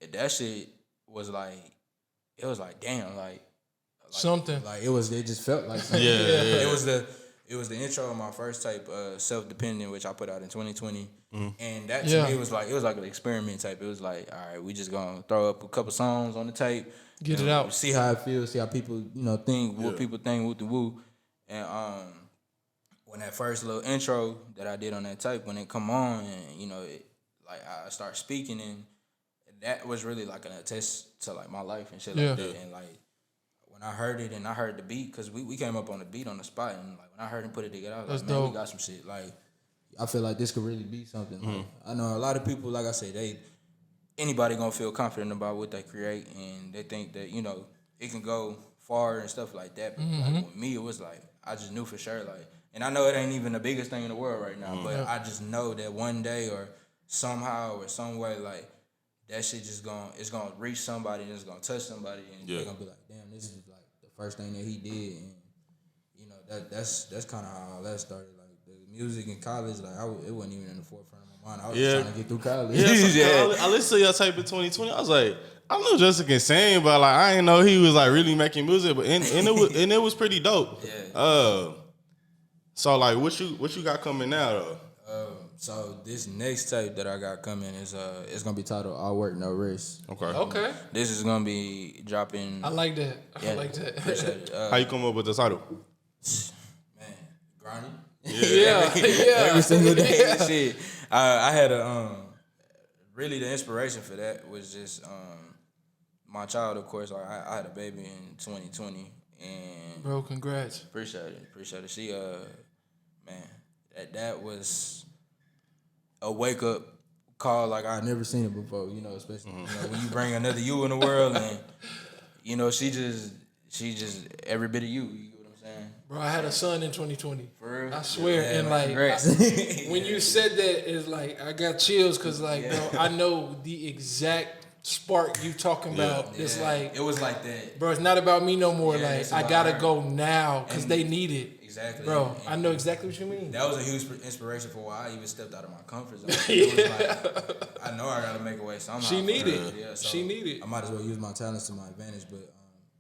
S3: that shit was like, it was like damn, like
S2: something.
S3: like it just felt like something.
S1: Yeah.
S3: It was the intro of my first tape, Self Dependent, which I put out in 2020. And that to
S2: Yeah.
S3: me was like an experiment tape. It was like, all right, we just gonna throw up a couple songs on the tape,
S2: Get it out.
S3: see how it feels, see how people think, what people think, woo the woo. And when that first little intro that I did on that tape, when it come on, and like I start speaking, and that was really like an attest to like my life and shit like that. And like when I heard it and I heard the beat, cause we came up on the beat on the spot, and like when I heard him put it together, I was
S2: That's
S3: like, man,
S2: dope.
S3: we got some shit. Like, I feel like this could really be something. Like, I know a lot of people, like I said, anybody gonna feel confident about what they create, and they think that it can go far and stuff like that. But like, with me, it was like I just knew for sure, like, and I know it ain't even the biggest thing in the world right now, but I just know that one day or somehow or some way, like, that shit it's gonna reach somebody and it's gonna touch somebody, and they're gonna be like, damn, this is like the first thing that he did, and that's kind of how all that started. Like the music in college, like it wasn't even in the forefront of my mind. I was just trying to get through college.
S1: I listened to your tape in 2020. I was like, I know Jessica can sing, but like I didn't know he was like really making music. But and it was pretty dope.
S3: Yeah.
S1: So like, what you got coming now though?
S3: So this next tape that I got coming is it's gonna be titled "All Work No Rest."
S2: Okay.
S3: This is gonna be dropping.
S2: I like that. I like that.
S3: Appreciate it.
S1: How you come up with the title?
S3: Man, grinding.
S2: Yeah.
S3: Every single day. Shit. I had really the inspiration for that was just my child, of course. I had a baby in 2020, and
S2: Bro, congrats.
S3: appreciate it. She man, that was a wake up call like I'd never seen it before. Especially when you bring another you in the world, and she just every bit of you. You get what I'm saying?
S2: Bro, I had a son in 2020.
S3: For real?
S2: I swear.
S3: Yeah,
S2: And like,
S3: congrats.
S2: when you said that, it's like, I got chills because, like, bro, I know the exact spark you talking about. It's like,
S3: it was like that.
S2: bro, it's not about me no more.
S3: Yeah,
S2: like,
S3: it's
S2: I
S3: about
S2: gotta
S3: her.
S2: go now because they need it.
S3: Exactly.
S2: Bro,
S3: And
S2: I know exactly what you mean.
S3: that was a huge inspiration for why I even stepped out of my comfort zone. It was like, I know I gotta make a way somehow.
S2: She needed.
S3: Yeah, so
S2: She needed.
S3: I might as well use my talents to my advantage. But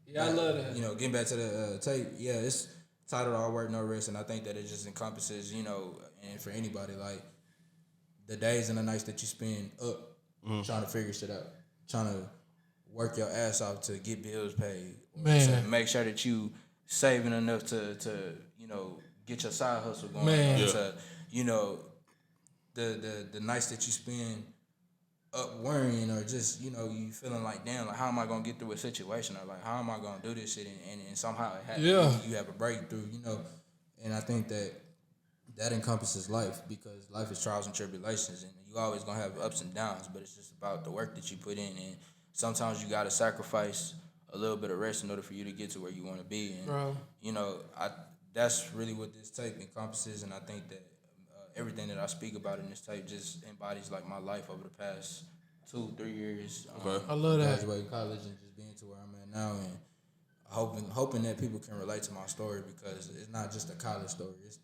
S2: Yeah, I love that.
S3: getting back to the tape, it's titled "All Work No Rest," and I think that it just encompasses, and for anybody, like the days and the nights that you spend up trying to figure shit out, trying to work your ass off to get bills paid,
S2: Man.
S3: to make sure that you saving enough to get your side hustle going,
S2: Man.
S3: to the nights that you spend up worrying, or just you feeling like, damn, like how am I gonna get through a situation, or like how am I gonna do this shit, and somehow it happens.
S2: Yeah.
S3: You have a breakthrough, and I think that encompasses life, because life is trials and tribulations, and you always gonna have ups and downs, but it's just about the work that you put in, and sometimes you gotta sacrifice a little bit of rest in order for you to get to where you want to be. And
S2: Bro.
S3: that's really what this tape encompasses, and I think that everything that I speak about in this tape just embodies like my life over the past 2-3 years.
S2: I love that.
S3: Graduating college and just being to where I'm at now, and hoping that people can relate to my story, because it's not just a college story. It's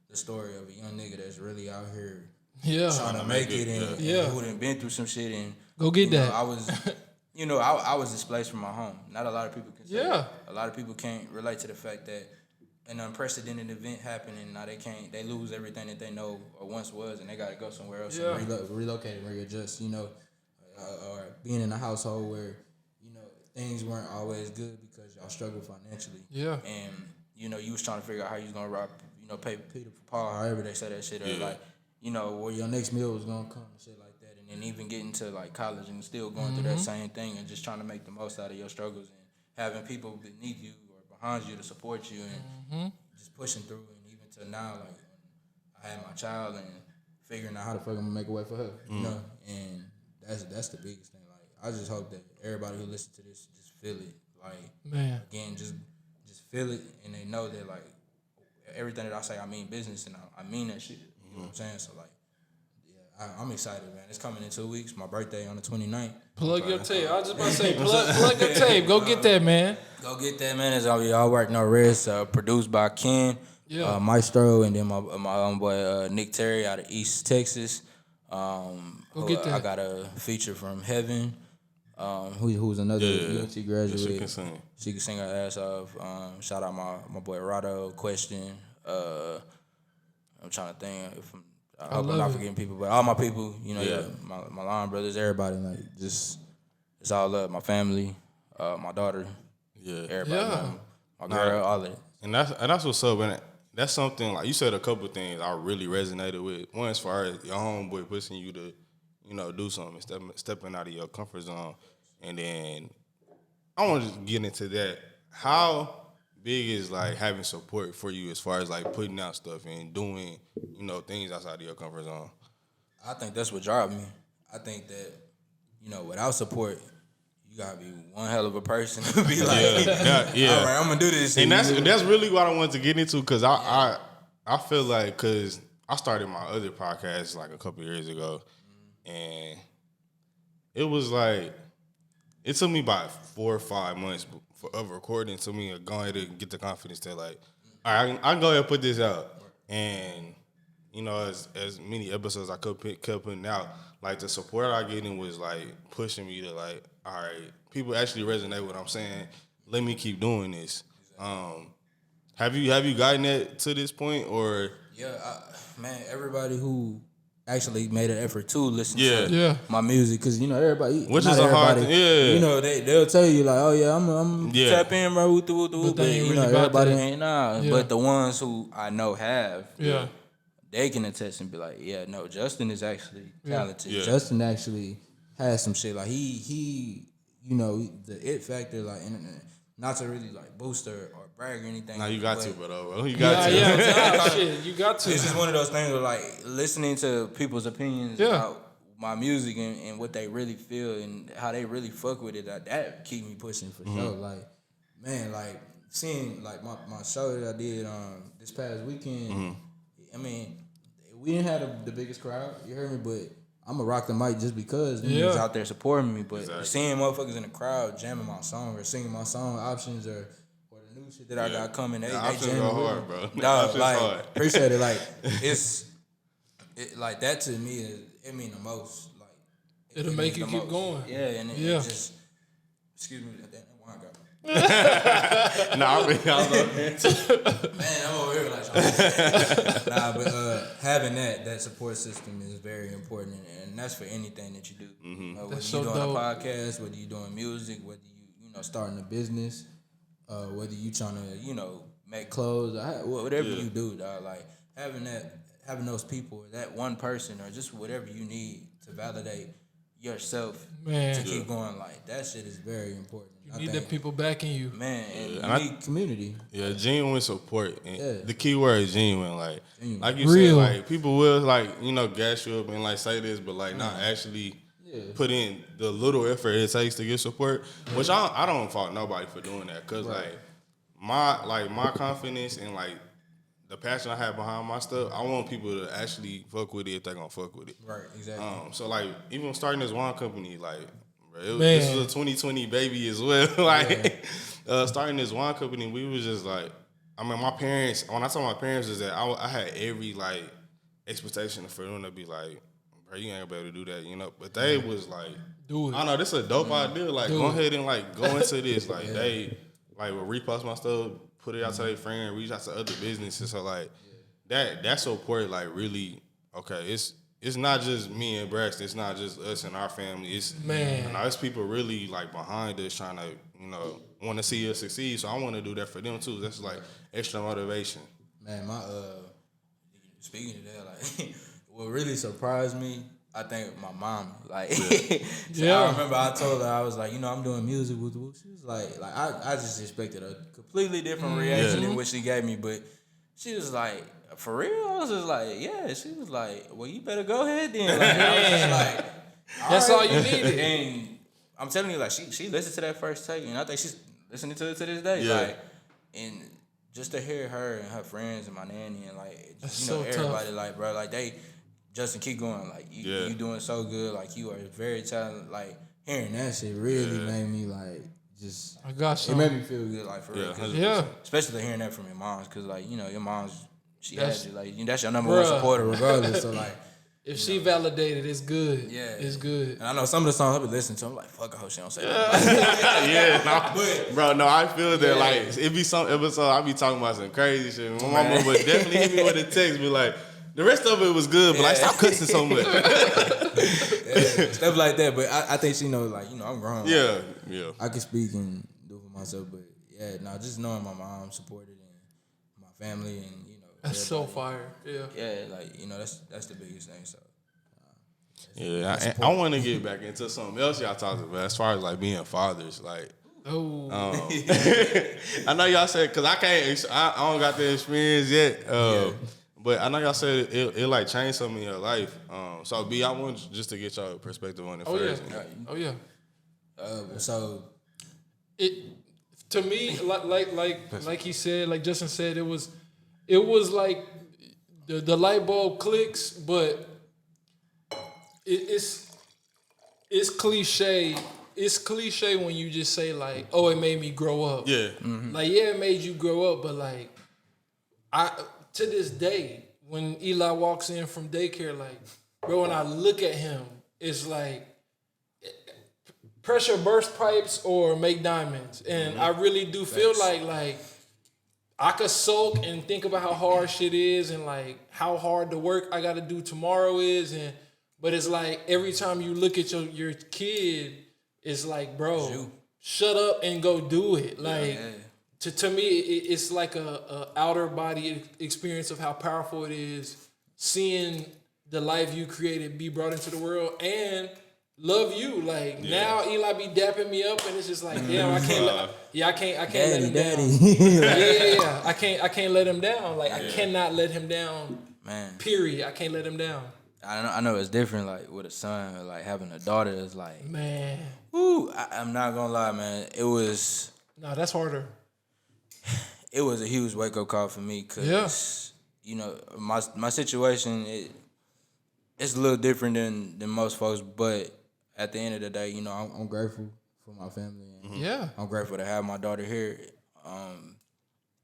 S3: the story of a young nigga that's really out here trying to make it, and who done been through some shit. And
S2: go get that.
S3: I was, I was displaced from my home. Not a lot of people can say that. A lot of people can't relate to the fact that an unprecedented event happened, and now they lose everything that they know or once was, and they got to go somewhere else and relocate and readjust, or being in a household where, things weren't always good because y'all struggled financially.
S2: Yeah.
S3: And, you was trying to figure out how you was going to rob, pay Peter for Paul, however they say that shit, or like, where your next meal was going to come and shit like that. And then even getting to like college and still going through that same thing and just trying to make the most out of your struggles and having people beneath you or behind you to support you and just pushing through. And even to now, like, I had my child and figuring out how the fuck I'm going to make a way for her, and that's the biggest thing. Like, I just hope that everybody who listens to this just feel it. Like, man, again, just feel it, and they know that, like, everything that I say, I mean business, and I mean that shit. You know what I'm saying? So, like, yeah, I'm excited, man. It's coming in 2 weeks. My birthday on the 29th.
S2: Plug your tape. I was just about to say, plug your tape. Go get that, man.
S3: Go get that, man. It's all work, no rest. Produced by Ken, Maestro, and then my own boy Nick Terry out of East Texas.
S2: Go get that.
S3: I got a feature from Heaven, who's another UNT graduate.
S1: She can sing.
S3: She can sing her ass off. Shout out my boy Rado. Question. I'm trying to think if I hope I'm not forgetting people, but all my people, my line brothers, everybody, like, just, it's all love. My family, my daughter, everybody, my girl, all of it.
S1: And that's what's up. And that's something, like you said, a couple things I really resonated with. One, as far as your homeboy pushing you to, do something, stepping out of your comfort zone. And then I want to just get into that. How big is, like, having support for you as far as, like, putting out stuff and doing, things outside of your comfort zone?
S3: I think that's what drives me. I think that, without support, you gotta be one hell of a person to be like, all right, I'm gonna do this.
S1: And that's really what I wanted to get into, because I feel like, because I started my other podcast like a couple years ago, and it was like, it took me about 4 or 5 months of recording to me go ahead and get the confidence to, like, all right, I can go ahead and put this out. And, as many episodes I kept putting out, like, the support I getting was, like, pushing me to, like, all right, people actually resonate with what I'm saying. Let me keep doing this. Have you gotten that to this point, or?
S3: Yeah, man, everybody who actually made an effort to listen to my music, because everybody,
S1: which is a hard thing.
S3: They'll tell you, like, oh yeah, I'm tap in, bro, but everybody ain't But the ones who I know have, they can attest and be like, yeah, no, Justin is actually talented. Justin actually has some shit, like he the it factor, like, and not to really, like, boast or brag or anything.
S1: No, you got to, bro. You got to.
S2: Shit, you got to.
S3: It's just one of those things where, like, listening to people's opinions about my music and what they really feel and how they really fuck with it, that keep me pushing for sure. Like, man, like, seeing, like, my show that I did this past weekend, I mean, we didn't have the biggest crowd, you heard me, but I'm going to rock the mic just because niggas out there supporting me. But seeing motherfuckers in the crowd jamming my song or singing my song options or the new shit that I got coming, they jamming
S1: go hard, bro.
S3: Dog, like,
S1: hard.
S3: Appreciate it. Like, like, that to me, it mean the most. Like,
S2: it'll make you keep going.
S3: Yeah, and it just, excuse me, that wine got me.
S1: Man, I'm over
S3: here like but having that support system is very important, and that's for anything that you do. Whether you're doing a podcast, whether you're doing music, whether you starting a business, whether you trying to make clothes, whatever you do, dog. Like, having those people, or that one person, or just whatever you need to validate yourself to keep going, like, that shit is very important.
S2: You need the people backing you,
S3: man, and you need community.
S1: Yeah, genuine support. And the key word is genuine. Like you
S2: real.
S1: said, like, people will, like, gas you up and, like, say this, but, like, not actually put in the little effort it takes to get support. Which I don't fault nobody for doing that, because like my confidence and, like, the passion I have behind my stuff, I want people to actually fuck with it if they're gonna fuck with it.
S3: Right, exactly.
S1: So like even starting this wine company, like this was a 2020 baby as well. Like starting this wine company, we was just like, I mean, my parents. When I told my parents is that I had every like expectation for them to be like, bro, you ain't gonna be able to do that, you know. But they was like,
S2: do it.
S1: I know this is a dope idea. Like go ahead and like go into this. Like they like will repost my stuff, put it out to their friend, reach out to other businesses. So like that support like really okay. It's not just me and Braxton. It's not just us and our family. It's it's people really like behind us trying to want to see us succeed. So I want to do that for them too. That's like extra motivation.
S3: Man, my speaking of that, like what really surprised me, I think my mom, like, I remember I told her, I was like, I'm doing music with Woo. She was like I just expected a completely different reaction than what she gave me, but she was like, for real? I was just like, yeah. She was like, well, you better go ahead then. Like, I was just like,
S2: that's all you needed.
S3: And I'm telling you, like, she listened to that first take, and I think she's listening to it to this day.
S1: Yeah.
S3: Like, and just to hear her and her friends and my nanny and like,
S2: so
S3: everybody,
S2: tough.
S3: like, bro, like Justin, keep going. Like, you doing so good. Like, you are very talented. Like, hearing that shit really made me like just.
S2: I got some.
S3: It made me feel good, like for real.
S1: Yeah.
S3: Especially hearing that from your moms, cause like your mom's. She had you, like, that's your number one supporter regardless. So like,
S2: if she validated, it's good.
S3: Yeah,
S2: it's good.
S3: And I know some of the songs I've been listening to, I'm like, fuck, I hope she don't say that.
S1: Bro, no, I feel that like it be some episode I be talking about some crazy shit. My mama would definitely hit me with a text, be like, the rest of it was good, but like stop cussing so much.
S3: Stuff like that. But I think she knows, like, I'm grown.
S1: Yeah,
S3: like, I can speak and do for myself, but just knowing my mom supported and my family and
S2: that's so fire.
S3: Yeah, like that's the biggest thing. So
S1: I want to get back into something else y'all talked about as far as like being fathers. Like, I know y'all said because I don't got the experience yet. But I know y'all said it like changed something in your life. So B, I want just to get your perspective on it first.
S3: So
S2: it to me like he said, like Justin said, it was like the light bulb clicks, but it's cliche. It's cliche when you just say like, "Oh, it made me grow up."
S1: Yeah,
S2: like it made you grow up, but like to this day, when Eli walks in from daycare, like, bro, when I look at him, it's like pressure burst pipes or make diamonds, and I really do feel like I could sulk and think about how hard shit is and like how hard the work I got to do tomorrow is, but it's like every time you look at your kid, it's like, bro, shut up and go do it. Like to me, it's like a outer body experience of how powerful it is seeing the life you created be brought into the world and love you. Like now Eli be dapping me up and it's just like, damn, I can't let him down. I can't let him down. Like I cannot let him down.
S3: Man.
S2: Period. I can't let him down.
S3: I know it's different, like with a son, or like having a daughter is like,
S2: man.
S3: Woo, I'm not gonna lie, man. It was
S2: that's harder.
S3: It was a huge wake up call for me because my situation it's a little different than most folks, but at the end of the day, I'm grateful for my family. And I'm grateful to have my daughter here.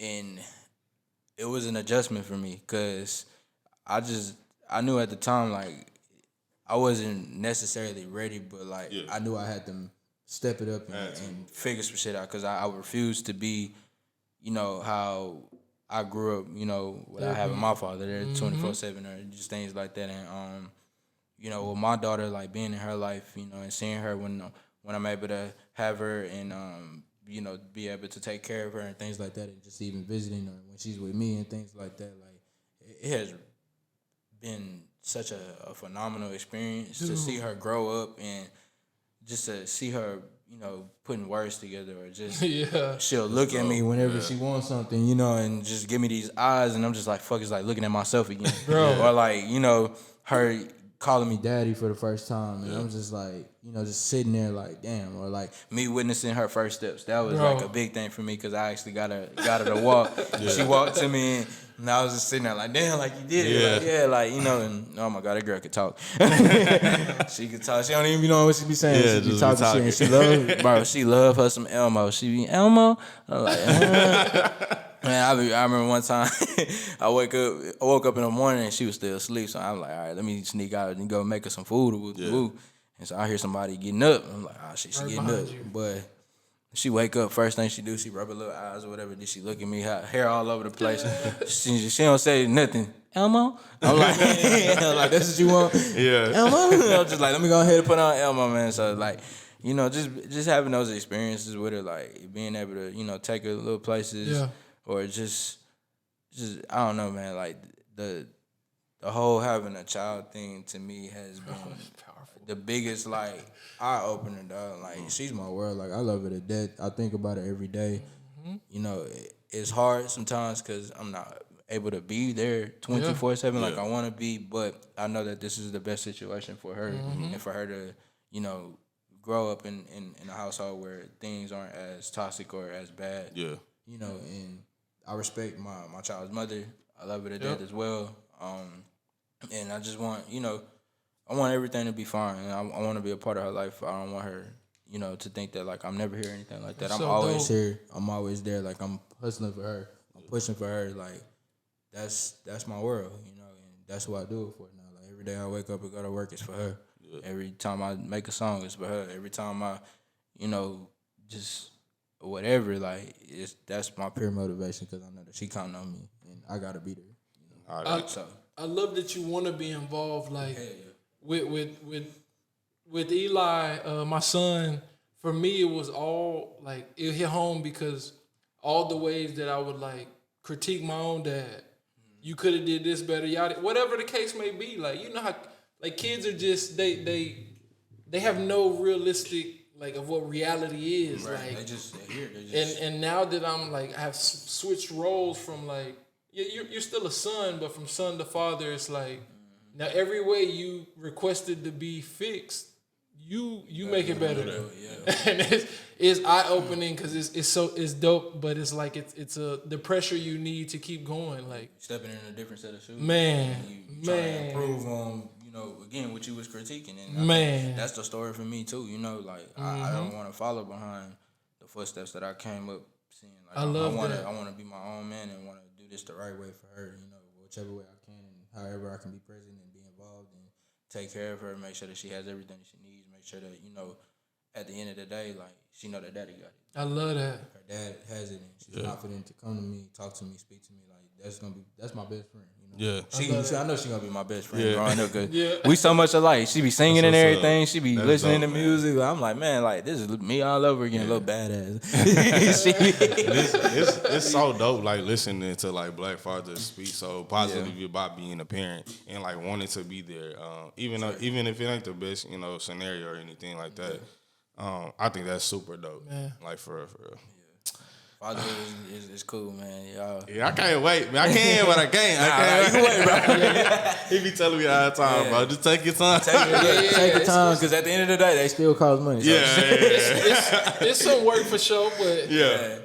S3: And it was an adjustment for me because I knew at the time, like, I wasn't necessarily ready, but, like, I knew I had to step it up and figure some shit out because I refused to be, how I grew up, without having my father there 24/7 or just things like that. And, with my daughter, like, being in her life, and seeing her when I'm able to have her and, be able to take care of her and things like that, and just even visiting her when she's with me and things like that, like, it has been such a phenomenal experience to see her grow up and just to see her, putting words together or just she'll look at me whenever she wants something, and just give me these eyes and I'm just like, fuck, it's like looking at myself again. Bro. Or like, her calling me daddy for the first time and I'm just like, just sitting there like, damn. Or like me witnessing her first steps. That was like a big thing for me because I actually got her to walk. She walked to me and And I was just sitting there like, damn, like you did it.
S1: Yeah.
S3: Like, yeah, like, you know, and oh my God, that girl could talk. She could talk. She don't even know what she be saying.
S1: Yeah,
S3: She be
S1: just
S3: talking shit. And she love, bro, she love her some Elmo. She be, Elmo? I'm like, Man, I remember one time I woke up in the morning and she was still asleep. So I'm like, all right, let me sneak out and go make her some food. And so I hear somebody getting up. I'm like, oh shit, she getting up. But she wake up, first thing she do, she rub her little eyes or whatever. Then she look at me, hair all over the place. she don't say nothing. Elmo? I'm like, that's what you want?
S1: Yeah.
S3: Elmo? I'm just like, let me go ahead and put on Elmo, man. So like, you know, just having those experiences with her, like being able to, you know, take her little places, or just I don't know, man. Like the whole having a child thing to me has been the biggest like eye opener, dog. Like she's my world. Like I love her to death. I think about her every day. You know, it's hard sometimes because I'm not able to be there 24/7 like I want to be, but I know that this is the best situation for her and for her to, you know, grow up in a household where things aren't as toxic or as bad. Yeah. You know, and I respect my child's mother. I love her to death as well. And I just want, you know, I want everything to be fine. And I want to be a part of her life. I don't want her, you know, to think that, like, I'm never here or anything like that. I'm always here. I'm always there. Like, I'm hustling for her. I'm pushing for her. Like, that's my world, you know, and that's what I do it for now. Like, every day I wake up and go to work, it's for her. Yeah. Every time I make a song, it's for her. Every time I, you know, just whatever, like, that's my pure motivation because I know that she counting on me and I got to be there. You know?
S2: I love that you want to be involved, like, with Eli, my son. For me, it was all like it hit home because all the ways that I would like critique my own dad. You could have did this better, yada, whatever the case may be. Like, you know how like kids are just they have no realistic like of what reality is. Right. Like they're here. And now that I'm like I have switched roles from like you're still a son, but from son to father, it's like now every way you requested to be fixed, you make it better. And it's eye opening because it's dope, but it's like it's the pressure you need to keep going. Like
S3: stepping in a different set of shoes.
S2: Man,
S3: you trying to improve on, you know, again what you was critiquing, and that's the story for me too. You know, like I don't want to follow behind the footsteps that I came up seeing. Like I want to be my own man and want to do this the right way for her. You know, whichever way I can, and however I can be present and be involved and take care of her, make sure that she has everything that she needs, make sure that, you know, at the end of the day, like, she know that daddy got it.
S2: I love that.
S3: Her dad has it, and she's confident to come to me, talk to me, speak to me. Like, that's my best friend, you know? Yeah. I know she's going to be my best friend growing up, because we so much alike. She be singing and everything. She be listening to music. Man. I'm like, man, like, this is me all over again, little badass.
S1: It's so dope, like, listening to, like, black fathers speak so positively about being a parent and, like, wanting to be there. Even if it ain't the best, you know, scenario or anything like that. I think that's super dope. Man. Like, for real.
S3: Yeah. Fatherhood is cool, man. Y'all.
S1: Yeah, I can't wait, man. I can, but I can't. I can't wait, bro. He be telling me all the time, bro. Just take your time.
S3: Take your time, because at the end of the day, they still cost money. So.
S2: It's some work for sure, but yeah.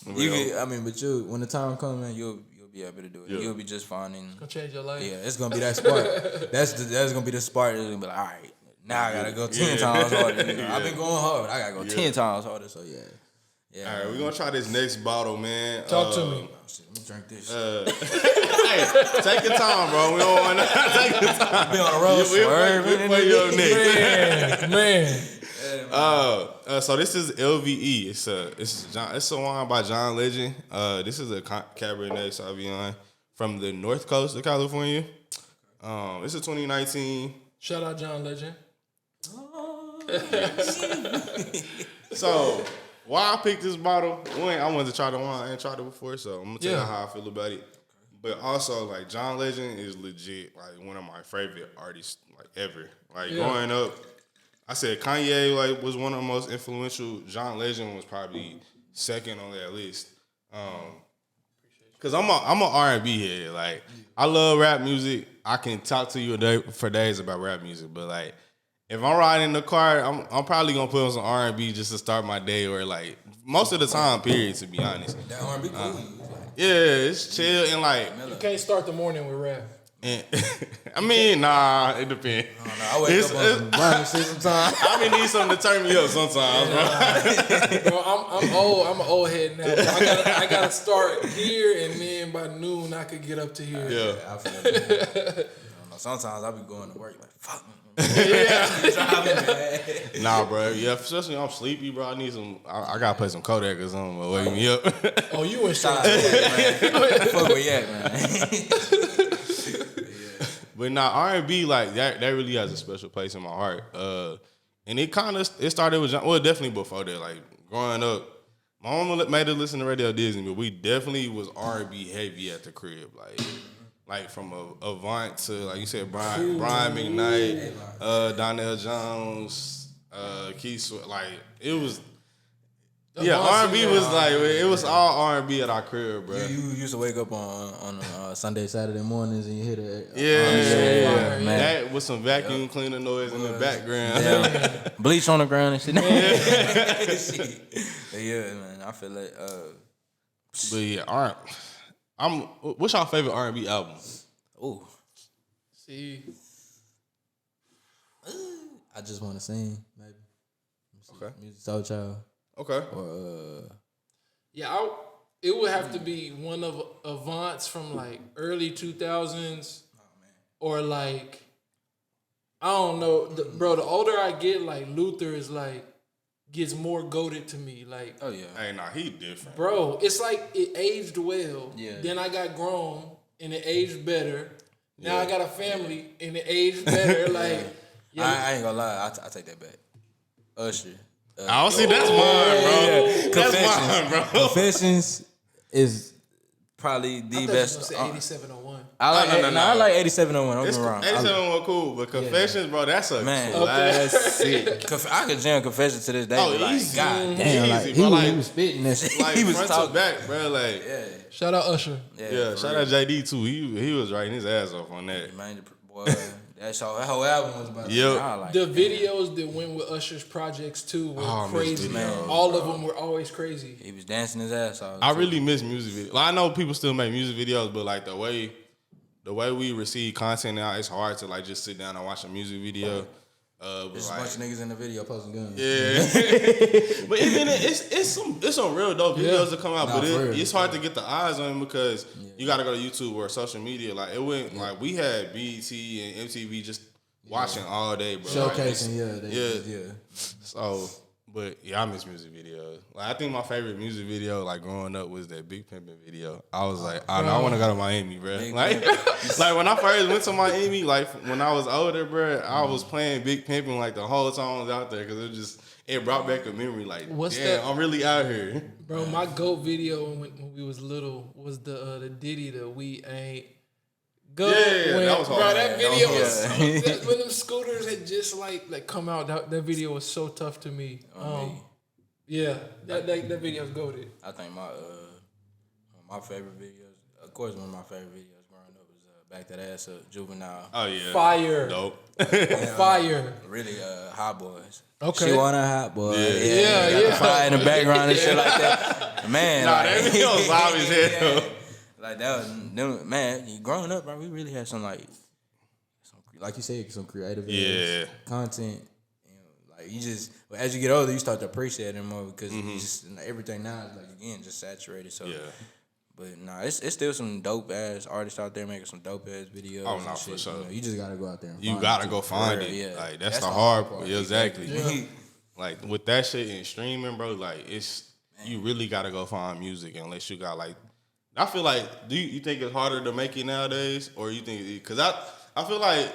S3: But when the time comes, man, you'll be able to do it. Yeah. You'll be just fine. And
S2: it's gonna change your life.
S3: Yeah, it's gonna be that spark. That's gonna be the spark. It's gonna be like, all right. Now I gotta go 10 times harder. You know? I've been going hard. I gotta go 10 times harder. So yeah.
S1: All right, we're gonna try this next bottle, man.
S2: Talk to me.
S3: Oh, shit, let me drink this.
S1: Hey, take your time, bro. We don't want to take your time.
S3: Be on the road.
S1: We'll play your next.
S2: Man.
S1: So this is LVE. It's a wine by John Legend. This is a Cabernet Sauvignon from the north coast of California. It's a 2019.
S2: Shout out John Legend.
S1: So, why I picked this bottle? One, I wanted to try the wine. I ain't tried it before, so I'm gonna tell you how I feel about it. But also, like, John Legend is legit, like, one of my favorite artists, like, ever. Like, growing up, I said Kanye, like, was one of the most influential. John Legend was probably second on that list. Cause I'm a R&B head. Like, I love rap music. I can talk to you for days about rap music, but like, if I'm riding in the car, I'm probably gonna put on some R&B just to start my day, or like most of the time, period. To be honest,
S3: That R&B cool.
S1: yeah, it's chill and like.
S2: You can't start the morning with rap.
S1: And, I mean, nah, it depends.
S3: I wake up on some blind shit sometimes.
S1: I mean, need something to turn me up sometimes, bro.
S2: Bro, I'm old. I'm an old head now. I gotta start here, and then by noon I could get up to here.
S1: Yeah.
S3: I feel like, I don't know, sometimes I be going to work like, fuck.
S1: Nah, bro. Yeah, especially when I'm sleepy, bro. I need some. I gotta play some Kodak or something to wake me up.
S2: Oh, you in
S3: Shout
S2: shot.
S3: out to man. Fuck where you at, man.
S1: But nah, R&B like that really has a special place in my heart. And it started with definitely before that. Like growing up, my mama made us listen to Radio Disney, but we definitely was R&B heavy at the crib. Like from Avant to, like you said, Brian McKnight, Donnell Jones, Keith Sweat. Like it was. Yeah, R&B was like, it was all R&B at our crib, bro.
S3: You used to wake up on Sunday, Saturday mornings and you hear the
S1: yeah,
S3: man.
S1: That with some vacuum cleaner noise in the background.
S3: Yeah. Bleach on the ground and shit. Yeah, man. I feel like.
S1: But yeah, what's your favorite R&B album?
S3: Ooh,
S2: See,
S3: I just want to sing, maybe.
S1: Okay.
S3: Music Soul Child.
S1: Okay.
S3: Or
S2: yeah, it would have to be one of Avant's from like early 2000s, or like I don't know, bro. The older I get, like Luther is like gets more goated to me. Like,
S3: oh yeah,
S1: hey, nah, he different,
S2: bro. It's like it aged well.
S3: Yeah.
S2: Then I got grown and it aged better. Now I got a family and it aged better. Like,
S3: I ain't gonna lie, I take that back. Usher.
S1: I don't see that's mine, bro.
S3: Confessions.
S1: That's mine, bro.
S3: Confessions is probably the
S2: I
S3: best.
S2: thought you were gonna say 8701.
S3: I like 8701. Don't get me wrong.
S1: 87 was cool, but Confessions, bro, that's a
S3: Man.
S1: classic.
S3: I could jam Confessions to this day.
S1: Oh,
S3: but like,
S1: easy.
S3: God damn, like,
S1: Easy, bro.
S3: he was spitting that shit.
S1: Like
S3: He was
S1: front
S3: talking.
S1: to back, bro. Like,
S2: Shout out Usher.
S1: yeah, shout out JD too. He was writing his ass off on that.
S3: Man, boy, that whole album was about
S1: Yep.
S3: like,
S2: The videos that went with Usher's projects too were crazy.
S1: videos,
S2: All of them were always crazy.
S3: he was dancing his ass off.
S1: I really miss music videos. Like, I know people still make music videos, but like the way we receive content now, it's hard to like just sit down and watch a music video.
S3: There's a bunch of niggas in the video posting guns.
S1: Yeah, but even it's some real dope videos that come out, but it's hard to get the eyes on them because you got to go to YouTube or social media. Like it went like we had BET and MTV just watching all day, bro.
S3: Showcasing,
S1: So, but yeah, I miss music videos. Like I think my favorite music video, like growing up, was that Big Pimpin' video. I was like, I want to go to Miami, bro. Like when I first went to Miami, like when I was older, bro, I was playing Big Pimpin' like the whole time I was out there because it brought back a memory. Like, damn, I'm really out here,
S2: bro. My GOAT video when we was little was the Diddy, the We Ain't Go.
S1: That was hard.
S2: Bro, that video was when them scooters had just like come out. That video was so tough to me. Yeah, that video's goated.
S3: I think my favorite videos, of course, one of my favorite videos growing up was Back That Ass Up, Juvenile.
S1: Oh yeah,
S2: Fire,
S1: dope,
S2: fire.
S3: Really, Hot Boys.
S2: Okay.
S3: She want a hot boy.
S2: Yeah.
S3: Got the fire in the background and shit like that. Man,
S1: nah,
S3: like,
S1: that video was live as hell.
S3: Like that was, man, growing up, bro, we really had some like you said, some creative content. You know, like you just, as you get older, you start to appreciate it more because you just everything now is like again just saturated. So, but nah, it's still some dope ass artists out there making some dope ass videos.
S1: Oh no,
S3: and
S1: for
S3: shit.
S1: sure.
S3: You know, you just gotta go out there. And
S1: You
S3: find
S1: gotta
S3: it
S1: go find it.
S3: Yeah.
S1: Like that's the hard part.
S3: Yeah,
S1: Exactly.
S2: Yeah.
S1: Like with that shit and streaming, bro. Like you really gotta go find music unless you got like. I feel like, do you think it's harder to make it nowadays, or you think? Because I feel like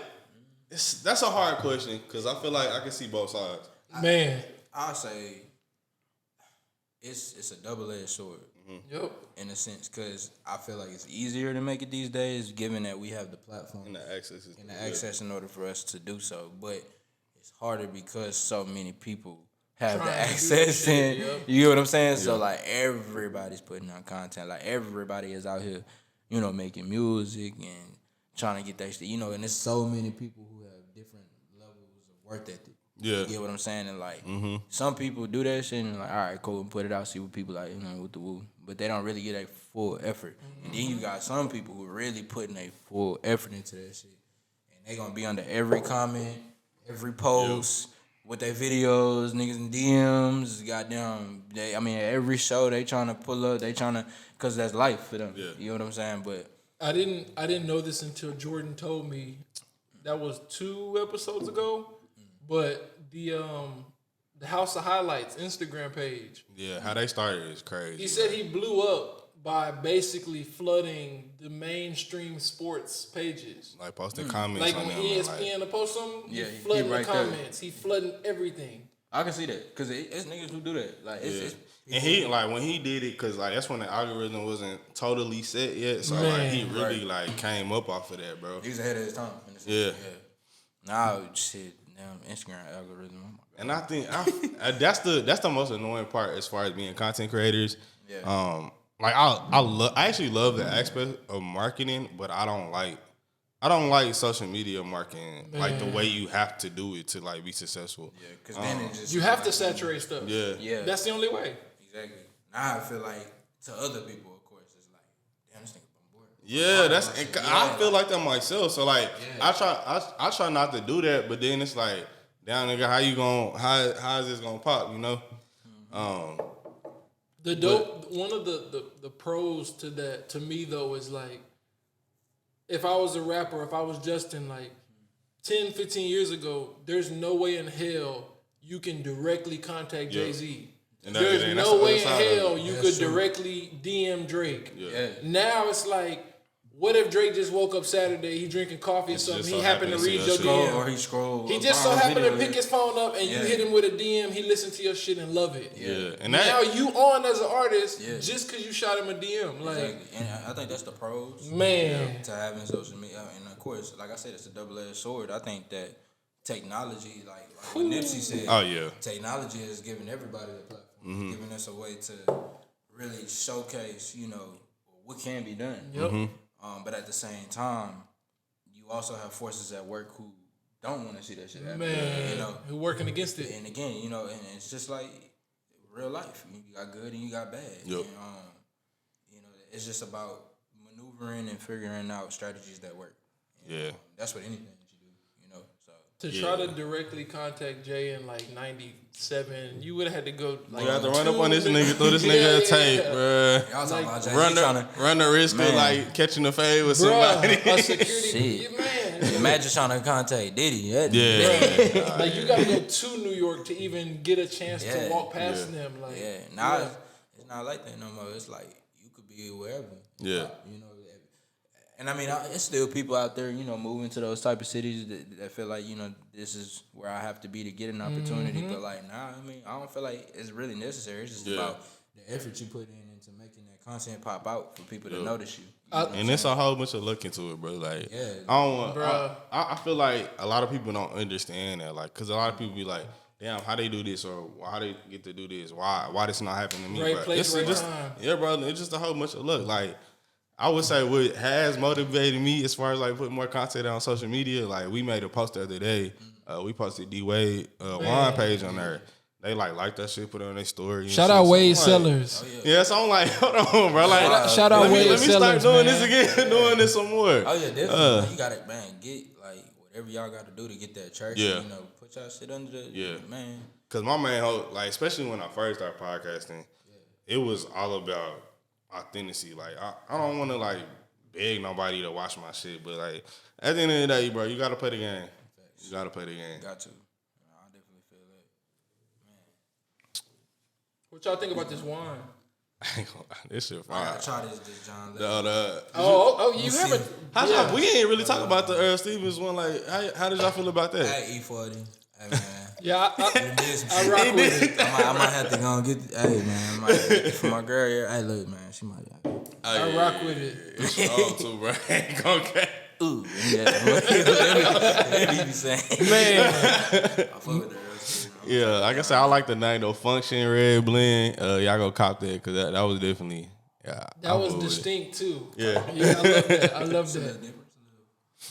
S1: that's a hard question because I feel like I can see both sides.
S2: Man,
S3: I'll say it's a double-edged sword.
S2: Yep.
S3: In a sense, because I feel like it's easier to make it these days, given that we have the platform
S1: And the access
S3: in order for us to do so. But it's harder because so many people have the
S2: Trying to do
S3: access,
S2: that
S3: and
S2: shit, yep.
S3: you know what I'm saying. So like everybody's putting out content, like everybody is out here, you know, making music and trying to get that shit, you know. And there's so many people who have different levels of worth ethic.
S1: Yeah.
S3: You get what I'm saying? And like some people do that shit and like, all right, cool, and put it out, see what people like, with the woo. But they don't really get a full effort. And then you got some people who really putting a full effort into that shit. And they gonna be under every comment, every post. With their videos, niggas in DMs, goddamn, every show they trying to pull up, cause that's life for them. Yeah. You know what I'm saying? But
S2: I didn't know this until Jordan told me. That was 2 episodes ago. But the House of Highlights Instagram page.
S1: Yeah, how they started is crazy.
S2: He said he blew up by basically flooding the mainstream sports pages.
S1: Like posting comments
S2: Like
S1: on
S2: when
S1: them.
S2: ESPN to post something, he flooding the comments. He flooding everything.
S3: I can see that because it's niggas who do that. Like it's
S1: and he like when he did it, because like that's when the algorithm wasn't totally set yet. So like he really like came up off of that, bro.
S3: He was ahead of his time.
S1: Yeah.
S3: Now shit, damn Instagram algorithm.
S1: And I think that's the most annoying part as far as being content creators.
S3: Yeah.
S1: Like I actually love the aspect of marketing, but I don't like social media marketing like the way you have to do it to like be successful.
S3: Yeah, because then it just
S2: you have to saturate stuff.
S1: Yeah.
S2: That's the only way.
S3: Exactly. Now I feel like to other people, of course, it's like, damn, this nigga on board.
S1: Yeah, I feel like that myself. So like I try not to do that, but then it's like, damn nigga, how is this gonna pop? You know.
S2: One of the pros to that to me though is like, if I was a rapper, if I was Justin, like 10, 15 years ago, there's no way in hell you can directly contact Jay-Z. There's no way in hell you could directly DM Drake. Yeah. Now it's like, what if Drake just woke up Saturday, he drinking coffee or something, he happened to read your DM.
S3: Or he scrolled.
S2: He just so happened to pick his phone up and you hit him with a DM, he listened to your shit and love it.
S1: Yeah. And
S2: now you on as an artist just because you shot him a DM. Like,
S3: exactly. And I think that's the pros.
S2: Man.
S3: To having social media. And of course, like I said, it's a double-edged sword. I think that technology, like what Nipsey said, technology has given everybody a platform, giving us a way to really showcase, what can be done.
S2: Yep.
S3: But at the same time, you also have forces at work who don't want to see that shit happen.
S2: Man, who working against it.
S3: And again, and it's just like real life. You got good and you got bad.
S1: Yep.
S3: And, it's just about maneuvering and figuring out strategies that work. And, that's what anything that you do, So
S2: to try to directly contact Jay in like 97, you would have had to go. Like,
S1: you have to run up on this nigga, throw this nigga a tape, bro.
S3: Y'all talking about Jay
S1: Run the risk of like catching a fade with somebody.
S2: A security man.
S3: Imagine trying to contact Diddy.
S2: Like you gotta go to New York to even get a chance to walk past them. Like
S3: now it's not like that no more. It's like you could be wherever.
S1: Yeah.
S3: And I mean, it's still people out there, moving to those type of cities that feel like, this is where I have to be to get an opportunity. But like, I don't feel like it's really necessary. It's just about the effort you put in into making that content pop out for people to notice you.
S1: And it's a whole bunch of look into it, bro. Like, I feel like a lot of people don't understand that, like, because a lot of people be like, damn, how they do this or how they get to do this? Why this not happening to me?
S2: Right place, right time.
S1: Yeah, bro. It's just a whole bunch of look. Like, I would say what has motivated me as far as like putting more content on social media, like we made a post the other day. We posted D-Wade wine page on there. They like that shit, put it on their story.
S2: Shout out Wade Sellers.
S1: Yeah, so I'm like, hold on, bro. Like,
S2: shout out Wade
S1: Sellers. Let me start doing this again, doing this some more.
S3: Oh yeah, definitely. You gotta get like whatever y'all gotta do to get that church.
S1: Yeah.
S3: Put y'all shit under the man.
S1: Cause my man, like especially when I first started podcasting, it was all about authenticity. Like I don't want to like beg nobody to watch my shit, but like at the end of the day, bro, you gotta play the game. You gotta play the game.
S3: Got to. I definitely feel that. Man.
S2: What y'all think about this wine?
S1: This shit fire.
S3: I gotta try this John.
S2: You haven't.
S1: We ain't really talk about the Stevens one. Like, how did y'all feel about that?
S3: Hey, E40. Hey man.
S2: Yeah, I rock with it.
S3: I might have to go and get. Hey man, for my girl here. Hey, look man, she might.
S2: I rock with it.
S1: It's wrong too, bro. Ain't gonna get.
S3: Ooh, yeah. Be saying,
S2: man.
S3: I fuck with her.
S1: Yeah, like I said, I like the name though. Function Red Blend. Y'all go cop that because that was definitely. Yeah,
S2: that was distinct too.
S1: Yeah.
S2: I love that.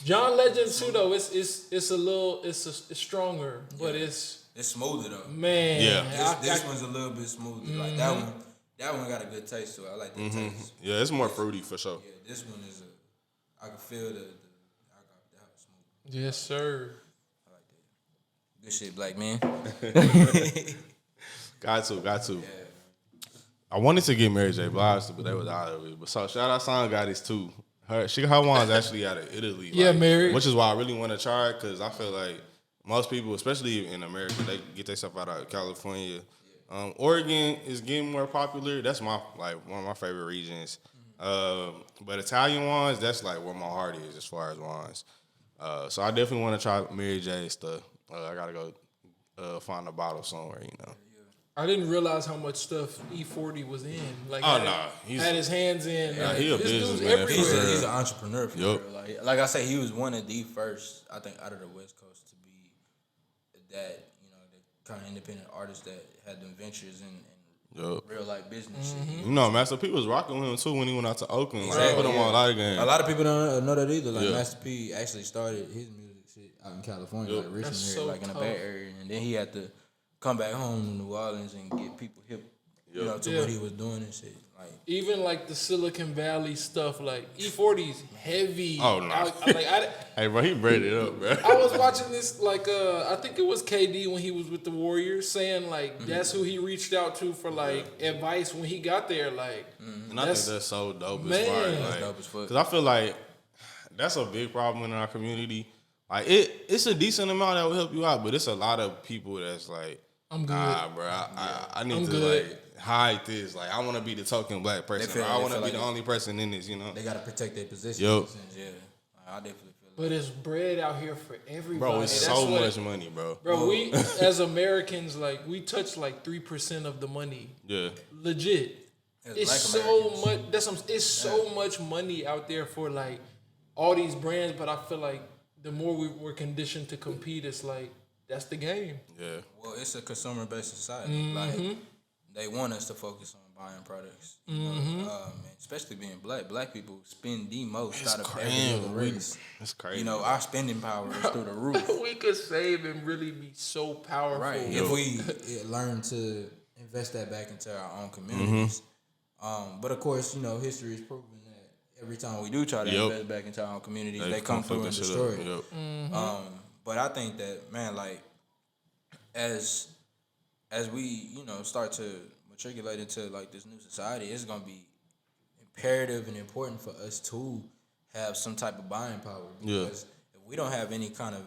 S2: John Legend too though. It's stronger, but it's
S3: smoother though.
S2: man.
S1: Yeah.
S3: This one's a little bit smoother. Like that one got a good taste to it. I like that taste.
S1: Yeah, it's more fruity for sure.
S3: Yeah, this one is I can feel the alcohol smooth.
S2: Yes, sir.
S3: I like that. Good shit, black man.
S1: Got to.
S3: Yeah.
S1: I wanted to get Mary J. Blige, but they was out of it. But so shout out Son got this too. Her wine's actually out of Italy.
S2: Yeah, Mary.
S1: Which is why I really want to try it because I feel like most people, especially in America, they get their stuff out of California. Oregon is getting more popular. That's one of my favorite regions. But Italian wines, that's like where my heart is as far as wines. So I definitely want to try Mary J. stuff. I gotta go find a bottle somewhere, you know.
S2: I didn't realize how much stuff E40 was in. Like,
S1: Had
S2: his hands in.
S1: Yeah,
S2: like,
S1: he a
S2: this dude's
S1: businessman.
S2: everywhere.
S3: He's an entrepreneur for real. Like I said, he was one of the first, I think, out of the West Coast to be that, the kind of independent artist that had them ventures and real life business shit.
S1: You know, Master P was rocking with him too when he went out to Oakland. Like, he put him on a lot of games.
S3: A lot of people don't know that either. Like Master P actually started his music shit out in California, like Richmond
S2: That's
S3: here,
S2: so
S3: like in the
S2: tough.
S3: Bay Area, and then he had to come back home to New Orleans and get people hip, to what he was doing and shit. Like
S2: Even like the Silicon Valley stuff, like E40's heavy.
S1: Oh, no. Hey, bro, he bred it up, bro.
S2: I was watching this, like, I think it was KD when he was with the Warriors, saying, like, that's who he reached out to for, like, advice when he got there, like.
S1: And I think that's so dope as
S2: Man.
S1: far as,
S3: that's
S1: like,
S3: dope as fuck.
S1: because I feel like that's a big problem in our community. Like, it's a decent amount that will help you out, but it's a lot of people that's like,
S2: I'm good.
S1: nah, bro, I need
S2: I'm
S1: to,
S2: good.
S1: like, hide this. Like, I want to be the token black person.
S3: feel-
S1: Or I
S3: they
S1: want to
S3: feel
S1: be
S3: like
S1: the only person in this, you know?
S3: They gotta protect their position.
S1: Yup.
S3: In a sense, yeah. I definitely feel
S2: But it's bread out here for everybody.
S1: Bro, it's
S2: That's
S1: so
S2: what-
S1: much money, bro.
S2: Bro, we, as Americans, like, we touch, like, 3% of the money.
S1: Yeah.
S2: Legit.
S3: As
S2: It's
S3: Black
S2: so
S3: Americans.
S2: much. It's so much money out there for like all these brands, but I feel like the more we're conditioned to compete, it's like that's the game.
S1: Yeah.
S3: Well, it's a consumer-based society. Like they want us to focus on buying products, you know, and especially being black. Black people spend the most out of every other race.
S1: It's crazy.
S3: You know, our spending power is through the roof.
S2: We could save and really be so powerful.
S3: Right. If we learn to invest that back into our own communities. But of course, history is proven that every time we do try to invest back into our own communities, they come through and destroy it.
S1: Yep.
S3: But I think that, man, like, as we, start to matriculate into, like, this new society, it's going to be imperative and important for us to have some type of buying power. Because if we don't have any kind of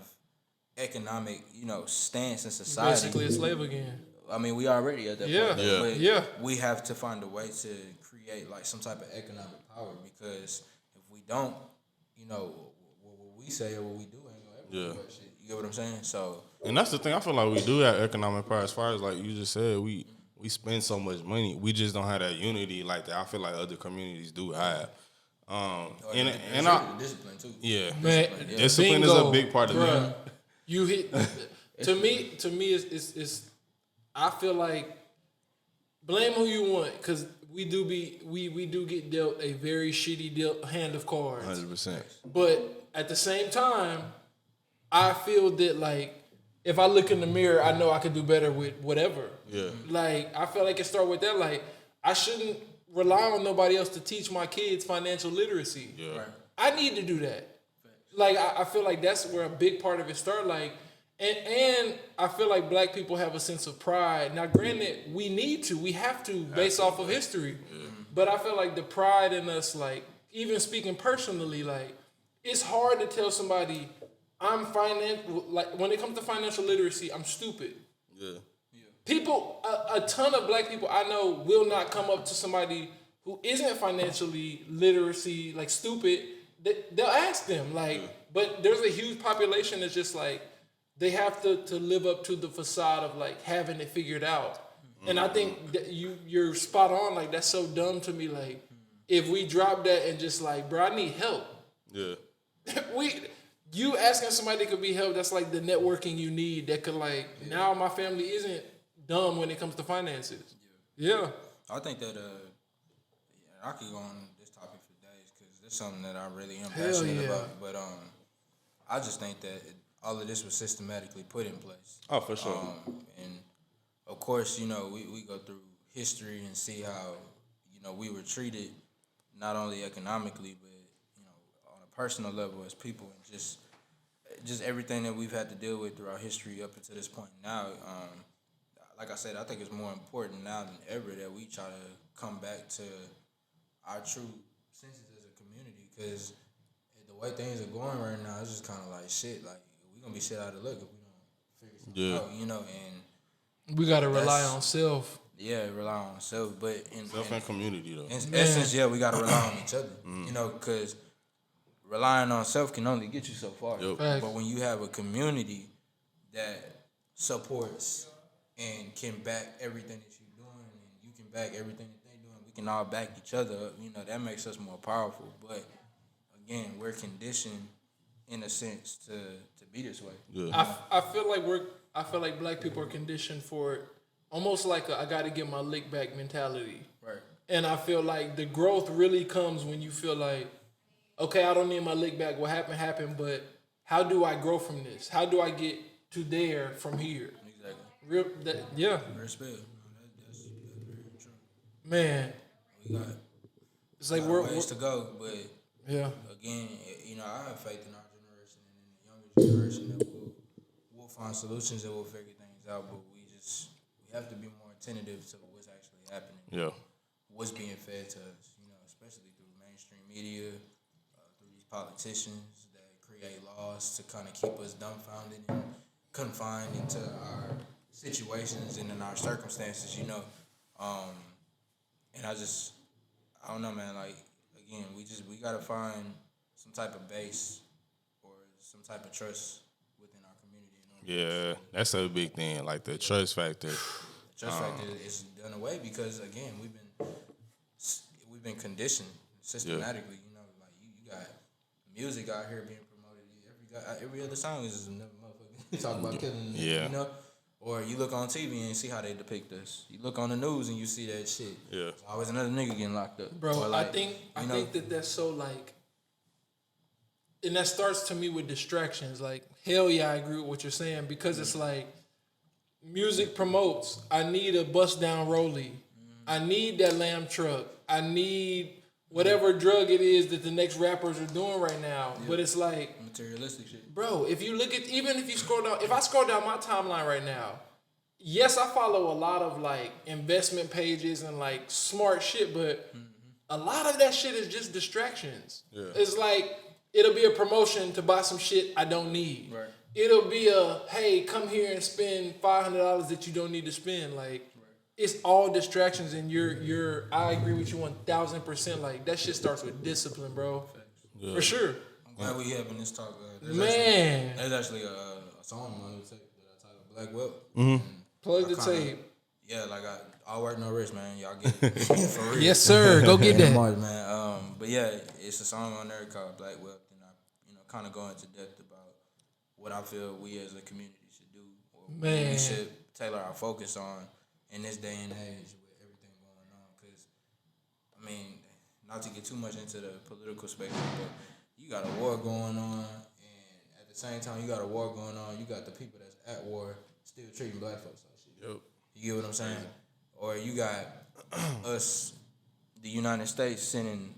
S3: economic, stance in society.
S2: Basically, a slave again.
S3: I mean, we already at that
S2: Yeah.
S3: point.
S2: Yeah.
S3: But we have to find a way to create, like, some type of economic power, because if we don't, what we say or what we do ain't gonna ever work. Shit. You get what I'm saying? So,
S1: And that's the thing. I feel like we do have economic power. As far as, like you just said, we spend so much money. We just don't have that unity like that. I feel like other communities do have.
S3: discipline too.
S1: Yeah,
S2: Man,
S1: discipline is a
S2: bingo,
S1: big part of
S2: bruh.
S1: it.
S2: You hit to me. It's. I feel like blame who you want, because we do get dealt a very shitty hand of cards.
S1: 100%.
S2: But at the same time, I feel that, like, if I look in the mirror, I know I could do better with whatever.
S1: Yeah.
S2: Like, I feel like it start with that. Like, I shouldn't rely on nobody else to teach my kids financial literacy.
S1: Yeah. Right.
S2: I need to do that. Like, I feel like that's where a big part of it start. Like, and I feel like black people have a sense of pride. Now, granted, we have to, based off of history. Yeah. But I feel like the pride in us, like, even speaking personally, like, it's hard to tell somebody like, when it comes to financial literacy, I'm stupid.
S1: Yeah.
S2: People, a ton of black people I know will not come up to somebody who isn't financially literacy, like, stupid. They'll ask them, like, but there's a huge population that's just like, they have to live up to the facade of, like, having it figured out. And I think that you're spot on. Like, that's so dumb to me. Like, if we drop that and just like, bro, I need help. Yeah. You asking somebody that could be helped, that's like the networking you need that could, like, now my family isn't dumb when it comes to finances. Yeah.
S3: I think that I could go on this topic for days, because it's something that I really am passionate about. But I just think that all of this was systematically put in place.
S1: Oh, for sure.
S3: And of course, we go through history and see how, we were treated not only economically, but, on a personal level as people, and just everything that we've had to deal with throughout history up until this point now. Like I said, I think it's more important now than ever that we try to come back to our true senses as a community, because the way things are going right now, it's just kind of like shit. Like, we're going to be shit out of luck if we don't figure something out, and
S2: we got to rely on self.
S3: Yeah, rely on self, but
S1: self and community though.
S3: In essence, we got to rely on each other, because relying on self can only get you so far.
S1: Yep.
S3: But when you have a community that supports and can back everything that you're doing, and you can back everything that they're doing, we can all back each other up, that makes us more powerful. But again, we're conditioned in a sense to be this way.
S1: Yeah.
S2: I feel like black people are conditioned for it, almost like I got to get my lick back mentality.
S3: Right.
S2: And I feel like the growth really comes when you feel like, okay, I don't need my lick back. What happened, but how do I grow from this? How do I get to there from here?
S3: Exactly. Very spell. That's very true.
S2: Man.
S3: We got
S2: it's like
S3: we're ways to go, but again, I have faith in our generation and in the younger generation that we'll find solutions and we'll figure things out, but we have to be more attentive to what's actually happening.
S1: Yeah.
S3: What's being fed to us, especially through mainstream media, through these politicians that create laws to kind of keep us dumbfounded and confined into our situations and in our circumstances, and I don't know, man, like, again, we gotta find some type of base or some type of trust within our community.
S1: Yeah, that's a big thing, like the trust factor.
S3: The trust factor is done away because, again, we've been conditioned systematically. Like you got music out here being promoted. Every other song is another motherfucker talk about killing.
S1: Yeah.
S3: Or you look on TV and see how they depict us. You look on the news and you see that shit.
S1: Yeah.
S3: There's always another nigga getting locked up.
S2: Bro,
S3: like,
S2: I think that's so like, and that starts to me with distractions. Like, hell yeah, I agree with what you're saying, because it's like music promotes. I need a bust down rollie. I need that lamb truck. I need whatever drug it is that the next rappers are doing right now. Yeah. But it's like
S3: materialistic shit.
S2: Bro, if you look at, even if you scroll down, if I scroll down my timeline right now, yes, I follow a lot of like investment pages and like smart shit, but a lot of that shit is just distractions. Yeah. It's like, it'll be a promotion to buy some shit I don't need.
S3: Right.
S2: It'll be a, hey, come here and spend $500 that you don't need to spend. Like, it's all distractions, and I agree with you 1,000%. Like, that shit starts with discipline, bro. Yeah. For sure.
S3: I'm glad we having this talk. There's actually a song on the tape that I titled Black Wealth.
S2: Mm-hmm. Plug the tape.
S3: Yeah, like all work, no risk, man. Y'all get it. For real.
S2: Yes, sir. Go get that.
S3: March, man. But yeah, it's a song on there called Black Wealth, and I, kind of go into depth about what I feel we as a community should do, or what we should tailor our focus on in this day and age with everything going on. Because, I mean, not to get too much into the political spectrum, but you got a war going on, and at the same time you got a war going on, you got the people that's at war still treating black folks like shit.
S1: Yep.
S3: You get what I'm saying? Or you got us, the United States, sending,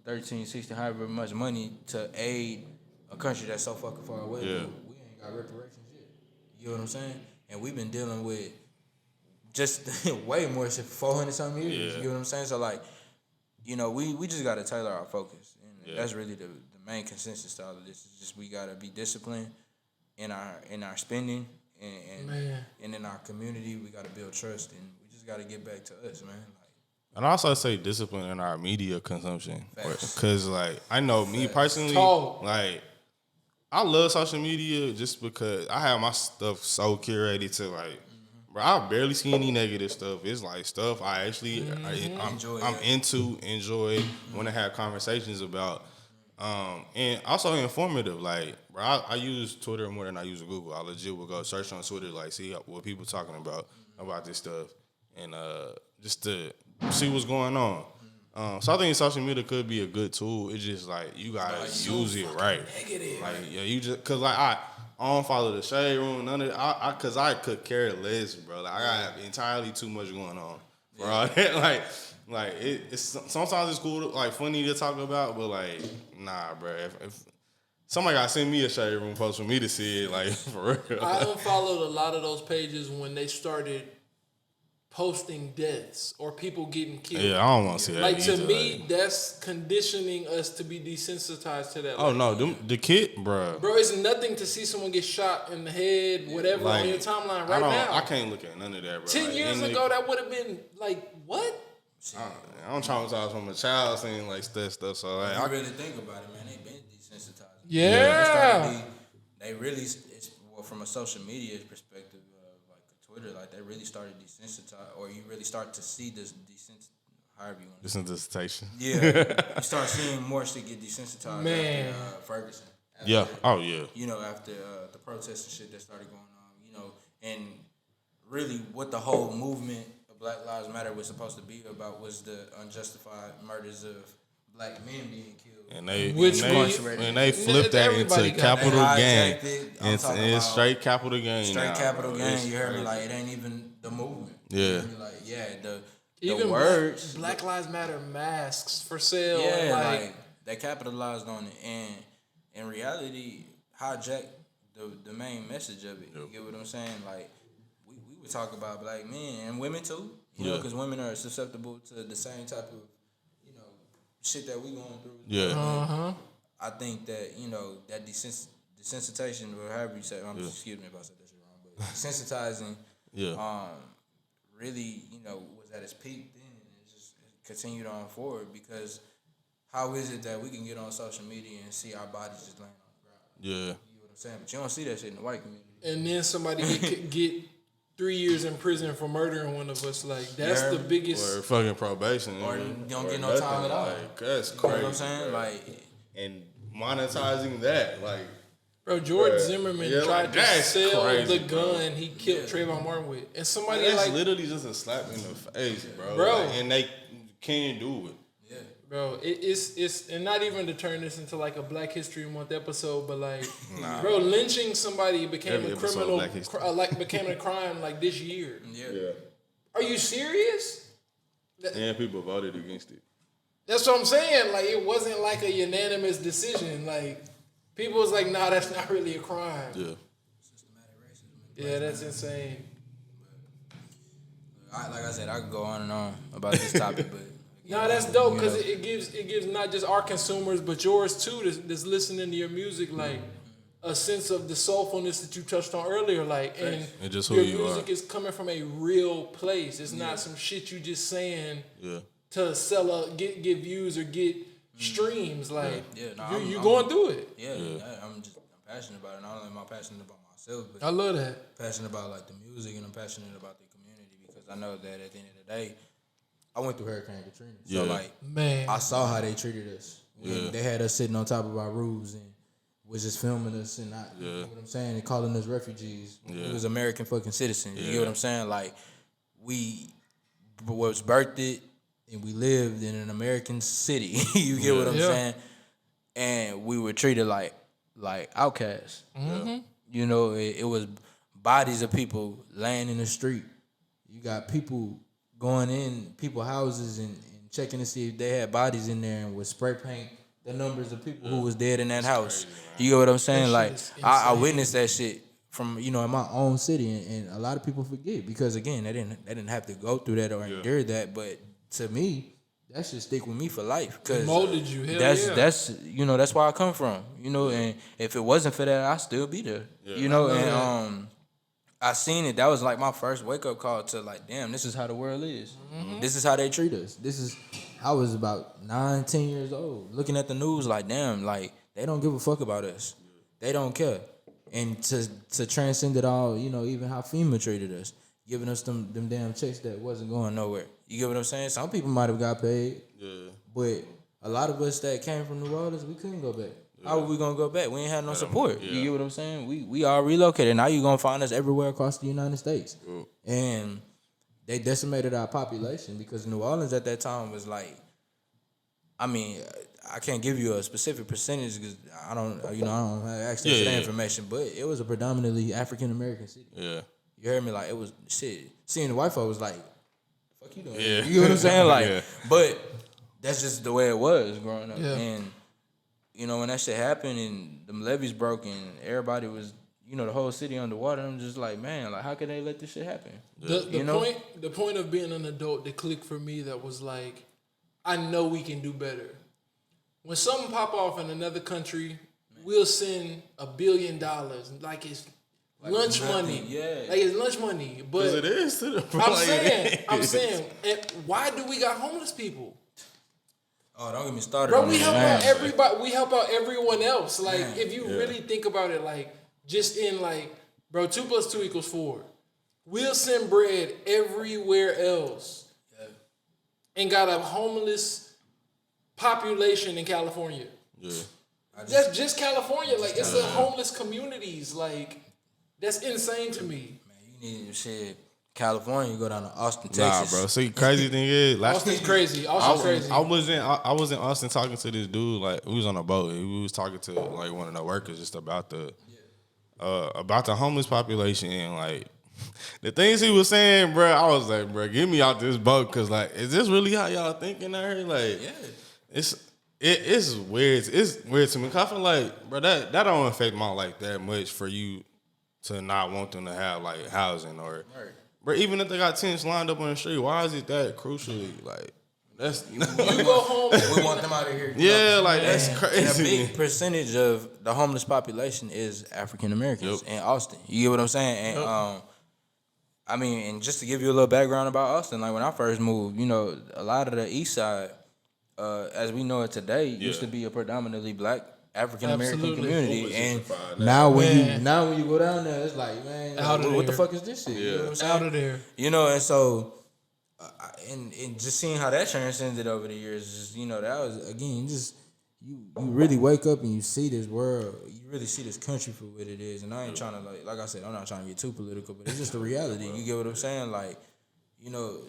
S3: 13, 16, however much money to aid a country that's so fucking far away.
S1: Yeah.
S3: We ain't got reparations yet. You get what I'm saying? And we've been dealing with just way more shit for 400-something years. Yeah. You get what I'm saying? So, like, we just got to tailor our focus. And that's really the main consensus to all of this. Is just we got to be disciplined in our spending and in our community. We got to build trust, and we just got to get back to us, man.
S1: And I also say discipline in our media consumption. Because, like, I know me personally, like, I love social media just because I have my stuff so curated to, like, bro, I barely see any negative stuff. It's, like, stuff I actually, I'm into, enjoy, want to have conversations about. And also informative. Like, bro, I use Twitter more than I use Google. I legit will go search on Twitter, like, see what people talking about this stuff. And just to see what's going on. So I think social media could be a good tool. It's just like you gotta use it right.
S2: Negative.
S1: Like you just cause like I don't follow the shade room, none of that. Cause I could care less, bro. Like I got entirely too much going on for all that. Like it's sometimes it's cool, like funny to talk about, but like nah, bro. If somebody gotta send me a shade room post for me to see it, like for real.
S2: I unfollowed a lot of those pages when they started posting deaths or people getting killed.
S1: Yeah, I don't want to see that.
S2: Like
S1: either,
S2: to me, that's conditioning us to be desensitized to that.
S1: Oh no, the kid, bro.
S2: Bro, it's nothing to see someone get shot in the head, whatever,
S1: Like,
S2: on your timeline right now.
S1: I can't look at none of that, bro.
S2: 10 years ago, that would have been like, what?
S1: I don't traumatize from a child seeing like that stuff. So like,
S3: I really think about it, man. They been desensitized.
S2: Yeah.
S3: They really, from a social media perspective, like Twitter, like they really started desensitized, or you really start to see this however you want to
S1: desensitization.
S3: Yeah, you start seeing more shit get desensitized.
S2: Man.
S3: After Ferguson.
S1: Yeah. Oh yeah.
S3: You know, after the protests and shit that started going on, you know, and really what the whole movement of Black Lives Matter was supposed to be about was the unjustified murders of black men being killed. And they
S1: flipped that into capital gain. It's straight capital gain.
S3: Straight capital gain. You heard me? Like it ain't even the movement.
S1: Yeah.
S3: Like
S2: even
S3: words.
S2: Black Lives Matter masks for sale.
S3: Yeah, like they capitalized on it, and in reality, hijacked the main message of it. You get what I'm saying? Like we would talk about black men and women too. You know, because women are susceptible to the same type of shit that we going through.
S1: Yeah.
S3: I think that, that desensitization, or however you say it, excuse me if I said that shit wrong, but desensitizing really, was at its peak then, and it just continued on forward, because how is it that we can get on social media and see our bodies just laying on the ground?
S1: Yeah.
S3: You know what I'm saying? But you don't see that shit in the white community.
S2: And then somebody get 3 years in prison for murdering one of us. Like, that's the biggest.
S1: Or fucking probation.
S3: Or you don't get no time at all.
S1: Like, that's crazy.
S3: You know what I'm saying?
S1: Bro.
S3: Like,
S1: and monetizing that, like.
S2: Bro, George Zimmerman tried to sell
S1: crazy,
S2: the gun he killed Trayvon Martin with. And somebody
S1: that's literally just a slap in the face, bro. Like, and they can't do it.
S2: Yeah. Bro, it's and not even to turn this into like a Black History Month episode, but like, bro, lynching somebody became a criminal, became a crime like this year.
S3: Yeah.
S2: Are you serious?
S1: And people voted against it.
S2: That's what I'm saying. Like, it wasn't like a unanimous decision. Like, people was like, nah, that's not really a crime.
S1: Yeah.
S3: Systematic racism.
S2: Yeah, that's insane.
S3: Like I said, I could go on and on about this topic, but
S2: nah, that's dope, because it gives not just our consumers, but yours too, that's listening to your music, like a sense of the soulfulness that you touched on earlier, like, and
S1: just who
S2: your
S1: you
S2: music
S1: are.
S2: is coming from a real place. It's not some shit you just saying to sell get views or get streams. Like, you going through it.
S3: I'm passionate about it. Not only am I passionate about myself, but
S2: I love that.
S3: I'm passionate about like the music, and I'm passionate about the community, because I know that at the end of the day, I went through Hurricane Katrina. So like,
S2: man,
S3: I saw how they treated us. They had us sitting on top of our roofs and was just filming us, and you know what I'm saying, and calling us refugees. It was American fucking citizens. You get what I'm saying? Like, we was birthed and we lived in an American city. You get what I'm saying? And we were treated like outcasts. You know, it was bodies of people laying in the street. You got people going in people's houses and checking to see if they had bodies in there, and would spray paint the numbers of people who was dead in that house. Crazy, you get what I'm saying? Like, I witnessed that shit from, in my own city, and a lot of people forget, because again, they didn't have to go through that or endure that, but to me, that should stick with me for life. Cause
S2: molded you.
S3: That's that's where I come from. And if it wasn't for that, I'd still be there. And I seen it. That was like my first wake up call to like, damn, this is how the world is. This is how they treat us. I was about 9-10 years old, looking at the news like, damn, like they don't give a fuck about us. They don't care. And to transcend it all, even how FEMA treated us, giving us them damn checks that wasn't going nowhere. You get what I'm saying? Some people might have got paid, but a lot of us that came from New Orleans, we couldn't go back. How were we gonna go back? We ain't had no support. You get what I'm saying? We all relocated. Now you gonna find us everywhere across the United States. And they decimated our population, because New Orleans at that time was like I mean, I can't give you a specific percentage because I don't have access to that information. But it was a predominantly African American city.
S1: Yeah.
S3: You heard me? Like it was shit. Seeing the white folk was like, "Fuck you doing?"
S1: Yeah.
S3: You know what I'm saying? Like,
S1: Yeah.
S3: but that's just the way it was growing up.
S2: Yeah.
S3: And when that shit happened and them levees broke and everybody was, the whole city underwater, I'm just like, man, like how could they let this shit happen?
S2: The point of being an adult, the click for me that was like, I know we can do better. When something pop off in another country, we'll send $1 billion like it's lunch money.
S3: Yeah.
S2: Like it's lunch money. But
S1: It is.
S2: I'm saying, and why do we got homeless people?
S3: Oh, don't get me started.
S2: Bro,
S3: on
S2: we
S3: that,
S2: help
S3: man.
S2: out everybody. We help out everyone else. Like,
S3: Man,
S2: if you really think about it, like, just in like, bro, 2 + 2 = 4. We'll send bread everywhere else, and got a homeless population in California.
S1: Yeah.
S2: Just California, like it's a homeless communities. Like, that's insane to me.
S3: Man, you need shit. California, you go down to Austin,
S1: Nah,
S3: Texas.
S1: bro. See, crazy thing is,
S2: Austin's crazy. Austin's crazy.
S1: I was in Austin talking to this dude. Like, we was on a boat. We was talking to like one of the workers just about the homeless population and like the things he was saying, bro. I was like, bro, get me out this boat, cause like, is this really how y'all thinking out here? Like, it's weird. It's weird to me. 'Cause I feel like, bro, that don't affect my life that much for you to not want them to have like housing or.
S3: Right.
S1: Bro, even if they got tents lined up on the street, why is it that crucially? Like, that's
S2: You go home.
S3: We want them out of here.
S1: yeah, like that's
S3: And a
S1: crazy.
S3: big percentage of the homeless population is African Americans in Austin. You get what I'm saying? And I mean, and just to give you a little background about Austin, like when I first moved, a lot of the East Side, as we know it today, used to be a predominantly black African American
S2: Absolutely.
S3: community. And now when you go down there, it's like, man,
S2: Out of
S3: what the
S2: there.
S3: fuck is this shit? You know what I'm saying?
S2: Out of there.
S3: And so, and just seeing how that transcended over the years, just, that was, again, just, you really wake up and you see this world, you really see this country for what it is. And I ain't trying to, like I said, I'm not trying to get too political, but it's just the reality. You get what I'm saying? Like,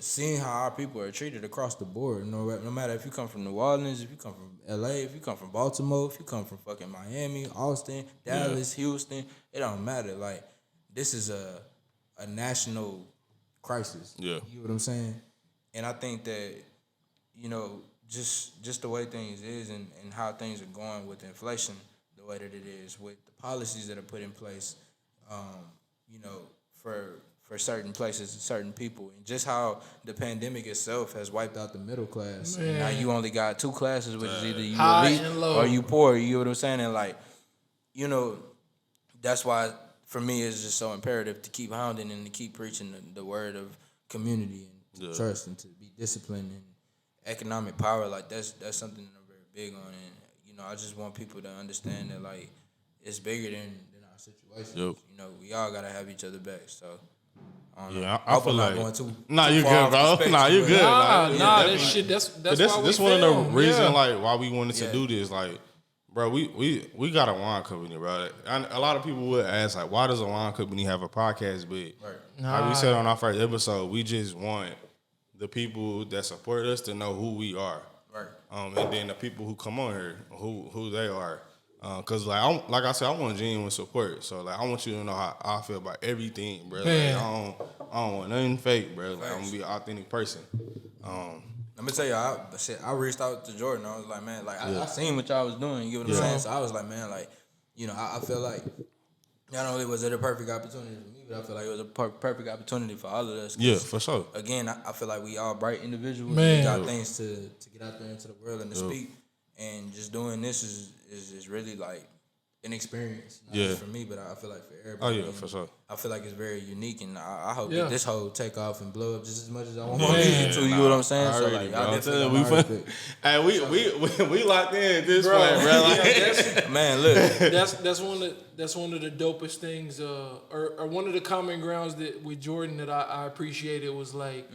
S3: seeing how our people are treated across the board, no matter if you come from New Orleans, if you come from LA, if you come from Baltimore, if you come from fucking Miami, Austin, Dallas, Houston, it don't matter. Like, this is a national crisis.
S1: Yeah.
S3: You know what I'm saying? And I think that, just the way things is and how things are going with inflation, the way that it is, with the policies that are put in place, for certain places and certain people, and just how the pandemic itself has wiped out the middle class. And now you only got 2 classes, which is either you
S2: High
S3: elite
S2: and low.
S3: or you poor. You know what I'm saying? And like, that's why for me it's just so imperative to keep hounding and to keep preaching the word of community and trust and to be disciplined and economic power. Like that's something that I'm very big on. And I just want people to understand that like it's bigger than our situation.
S1: Yep.
S3: We all gotta have each other back. So.
S1: Yeah, I
S3: hope
S1: feel
S3: I'm not
S1: like
S3: going too
S1: you
S3: far
S1: good,
S3: off the
S1: bro.
S3: spectrum,
S1: Nah, you
S3: but-
S1: good.
S2: Nah,
S1: Like,
S2: that shit. That's why we
S1: this one of the
S2: film.
S1: reasons
S2: Yeah.
S1: like why we wanted to do this. Like, bro, we got a wine company, bro. And a lot of people would ask like, why does a wine company have a podcast? But like we said on our first episode, we just want the people that support us to know who we are.
S3: Right.
S1: And then the people who come on here, who they are. Cause like I said, I want genuine support. So like I want you to know how I feel about everything, bro. Like,
S2: Man.
S1: I don't want nothing fake, bro. Like I'm gonna be an authentic person.
S3: Let me tell you, I reached out to Jordan. I was like, man, like I seen what y'all was doing. You get what I'm saying? So I was like, man, like, I feel like not only was it a perfect opportunity for me, but I feel like it was a perfect opportunity for all of us. 'Cause,
S1: Yeah, for sure.
S3: Again, I feel like we all bright individuals.
S2: Man.
S3: We got things to get out there into the world and to speak. And just doing this is really like an experience. Not just for me, but I feel like for
S1: Oh
S3: everybody.
S1: yeah, for sure.
S3: I feel like it's very unique, and I hope
S2: Yeah.
S3: that this whole take off and blow up just as much as I want my music to. You know what I'm saying? So like, y'all definitely got my respect.
S1: Hey, we locked in at this point, bro. Like,
S3: Man, look,
S2: That's one of the dopest things, or one of the common grounds that with Jordan that I appreciated was like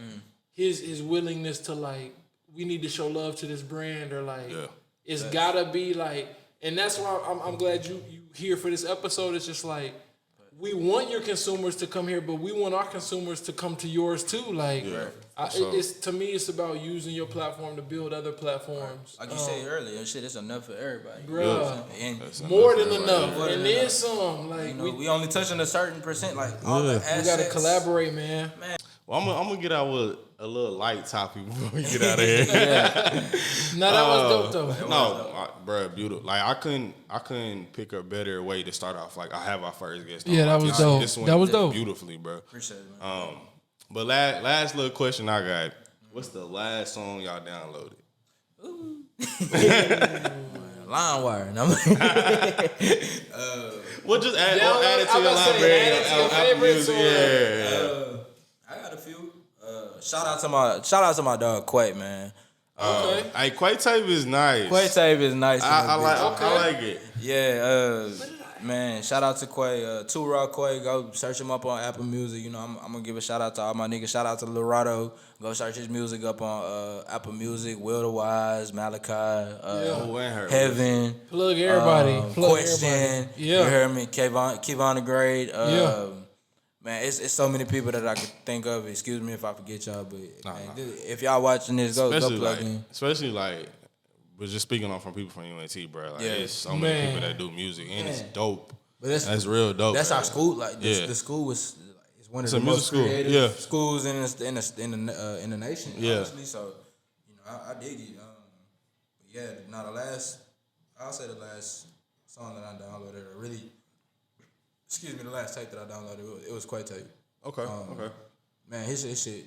S2: his willingness to like, we need to show love to this brand, or like it's gotta be like, and that's why I'm glad you here for this episode. It's just like we want your consumers to come here, but we want our consumers to come to yours too. Like, it's to me, it's about using your platform to build other platforms.
S3: Like you said earlier, shit, it's enough for everybody.
S2: Bruh.
S3: And
S2: More than enough. And then some. Like,
S3: you know, we only touching a certain percent. Like, all the assets.
S2: We got to collaborate, man.
S1: Well, I'm gonna get out with a little light topic before we get out of here.
S2: No, that was dope though.
S1: No, bro, beautiful. Like I couldn't pick a better way to start off. Like I have our first guest.
S2: Yeah, that was dope. That was dope.
S1: Beautifully, bro.
S3: Appreciate it, man.
S1: But last little question I got. What's the last song y'all downloaded?
S3: LimeWire.
S1: Well, just add it to your library.
S2: Add it to your favorite song.
S1: Yeah.
S3: I got a few. Shout out to my dog Quay, man.
S2: Okay.
S1: Hey, Quay Tape is nice.
S3: Quay Tape is nice.
S1: I like it.
S3: Yeah, man. Shout out to Quay. Two Raw Quay. Go search him up on Apple Music. You know, I'm gonna give a shout out to all my niggas. Shout out to Lorado. Go search his music up on Apple Music. Will the Wise, Malachi, Heaven.
S2: Plug everybody.
S3: Question.
S2: Everybody.
S3: You heard me. Kevon the Great. Man, it's so many people that I could think of. Excuse me if I forget y'all, but if y'all watching this, go plug in.
S1: Especially like, but just speaking on from people from UNT, bro. Like, there's so many people that do music, and it's dope. But that's real dope.
S3: That's our school. Like the school is one of the most creative schools in the nation. Honestly, so you know I dig it. I'll say the last song that I downloaded, or really. Excuse me, the last tape that I downloaded, it was Quay Tape.
S1: Okay.
S3: Man, his shit,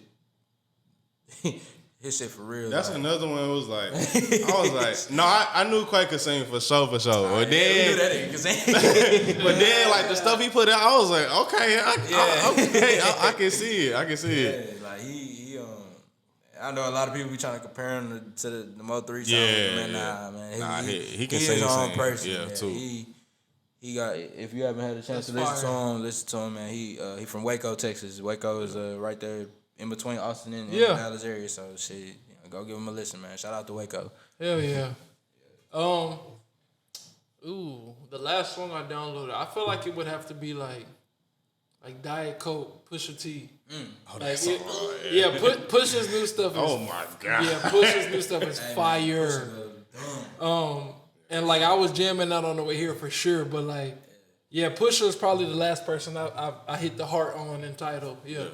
S3: his shit for real.
S1: That's like, another one. It was like, I was like, no, I knew Quay could sing for sure. But then, but then, like the stuff he put out, I was like, okay, I can see it.
S3: Yeah, like he I know a lot of people be trying to compare him to the Mo3 song. Man, he can sing his own person. Yeah, too. He got. If you haven't had a chance to listen to him, man. He from Waco, Texas. Waco is right there in between Austin and Dallas area. So shit, go give him a listen, man. Shout out to Waco.
S2: Hell yeah. The last song I downloaded, I feel like it would have to be like Diet Coke, Pusha T.
S1: Oh, that's
S2: like Pusha's new stuff.
S1: Oh my god.
S2: Yeah, Pusha's new stuff is fire. And like I was jamming out on the way here for sure, but like, Pusha is probably the last person I hit the heart on entitled. Yeah.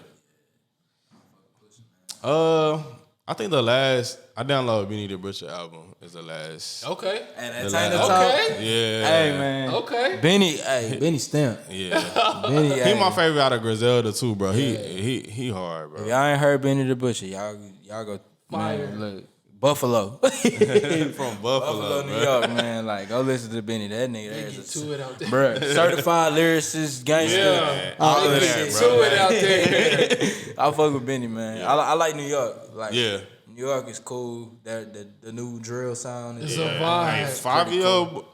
S1: I think the last I downloaded Benny the Butcher album is the last.
S2: Okay.
S3: And that time
S1: Yeah.
S3: Hey man.
S2: Okay.
S3: Benny Stamp.
S1: Yeah.
S3: Benny.
S1: He my favorite out of Griselda too, bro. He hard, bro.
S3: If y'all ain't heard Benny the Butcher, y'all go
S2: fire.
S3: Man, look. Buffalo.
S1: From Buffalo,
S3: New York, man. Like, go listen to Benny. That nigga there is
S2: to it out there.
S3: Bruh, certified lyricist, gangster.
S2: Yeah.
S3: All
S2: of that, bro. It out there.
S3: I fuck with Benny, man. Yeah. I like New York. Like, New York is cool. The new drill sound is
S2: a vibe.
S1: Hey, Fabio,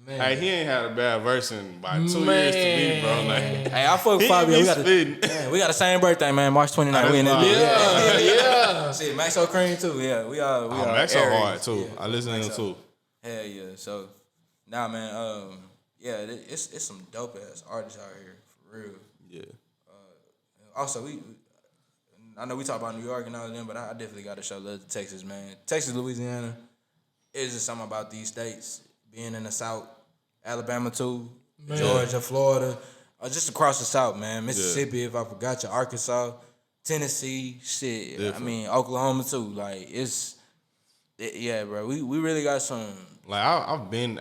S1: hey, he ain't had a bad verse in about 2 years to me, bro. Like,
S3: hey, I fuck with Fabio. We got the same birthday, man. March 29th. We in this
S2: Yeah.
S3: See, Maxo Cream too. Yeah, we are.
S1: Maxo hard too. I listen to him too.
S3: Hell yeah. So, nah, man. It's some dope ass artists out here for real.
S1: Yeah.
S3: Also, I know we talk about New York and all of them, but I definitely got to show love to Texas, man. Texas, Louisiana. It's just something about these states being in the South, Alabama too, Georgia, Florida, or just across the South, man. Mississippi, if I forgot you, Arkansas, Tennessee, shit. Definitely. I mean, Oklahoma too. Like bro. We really got some.
S1: Like I've been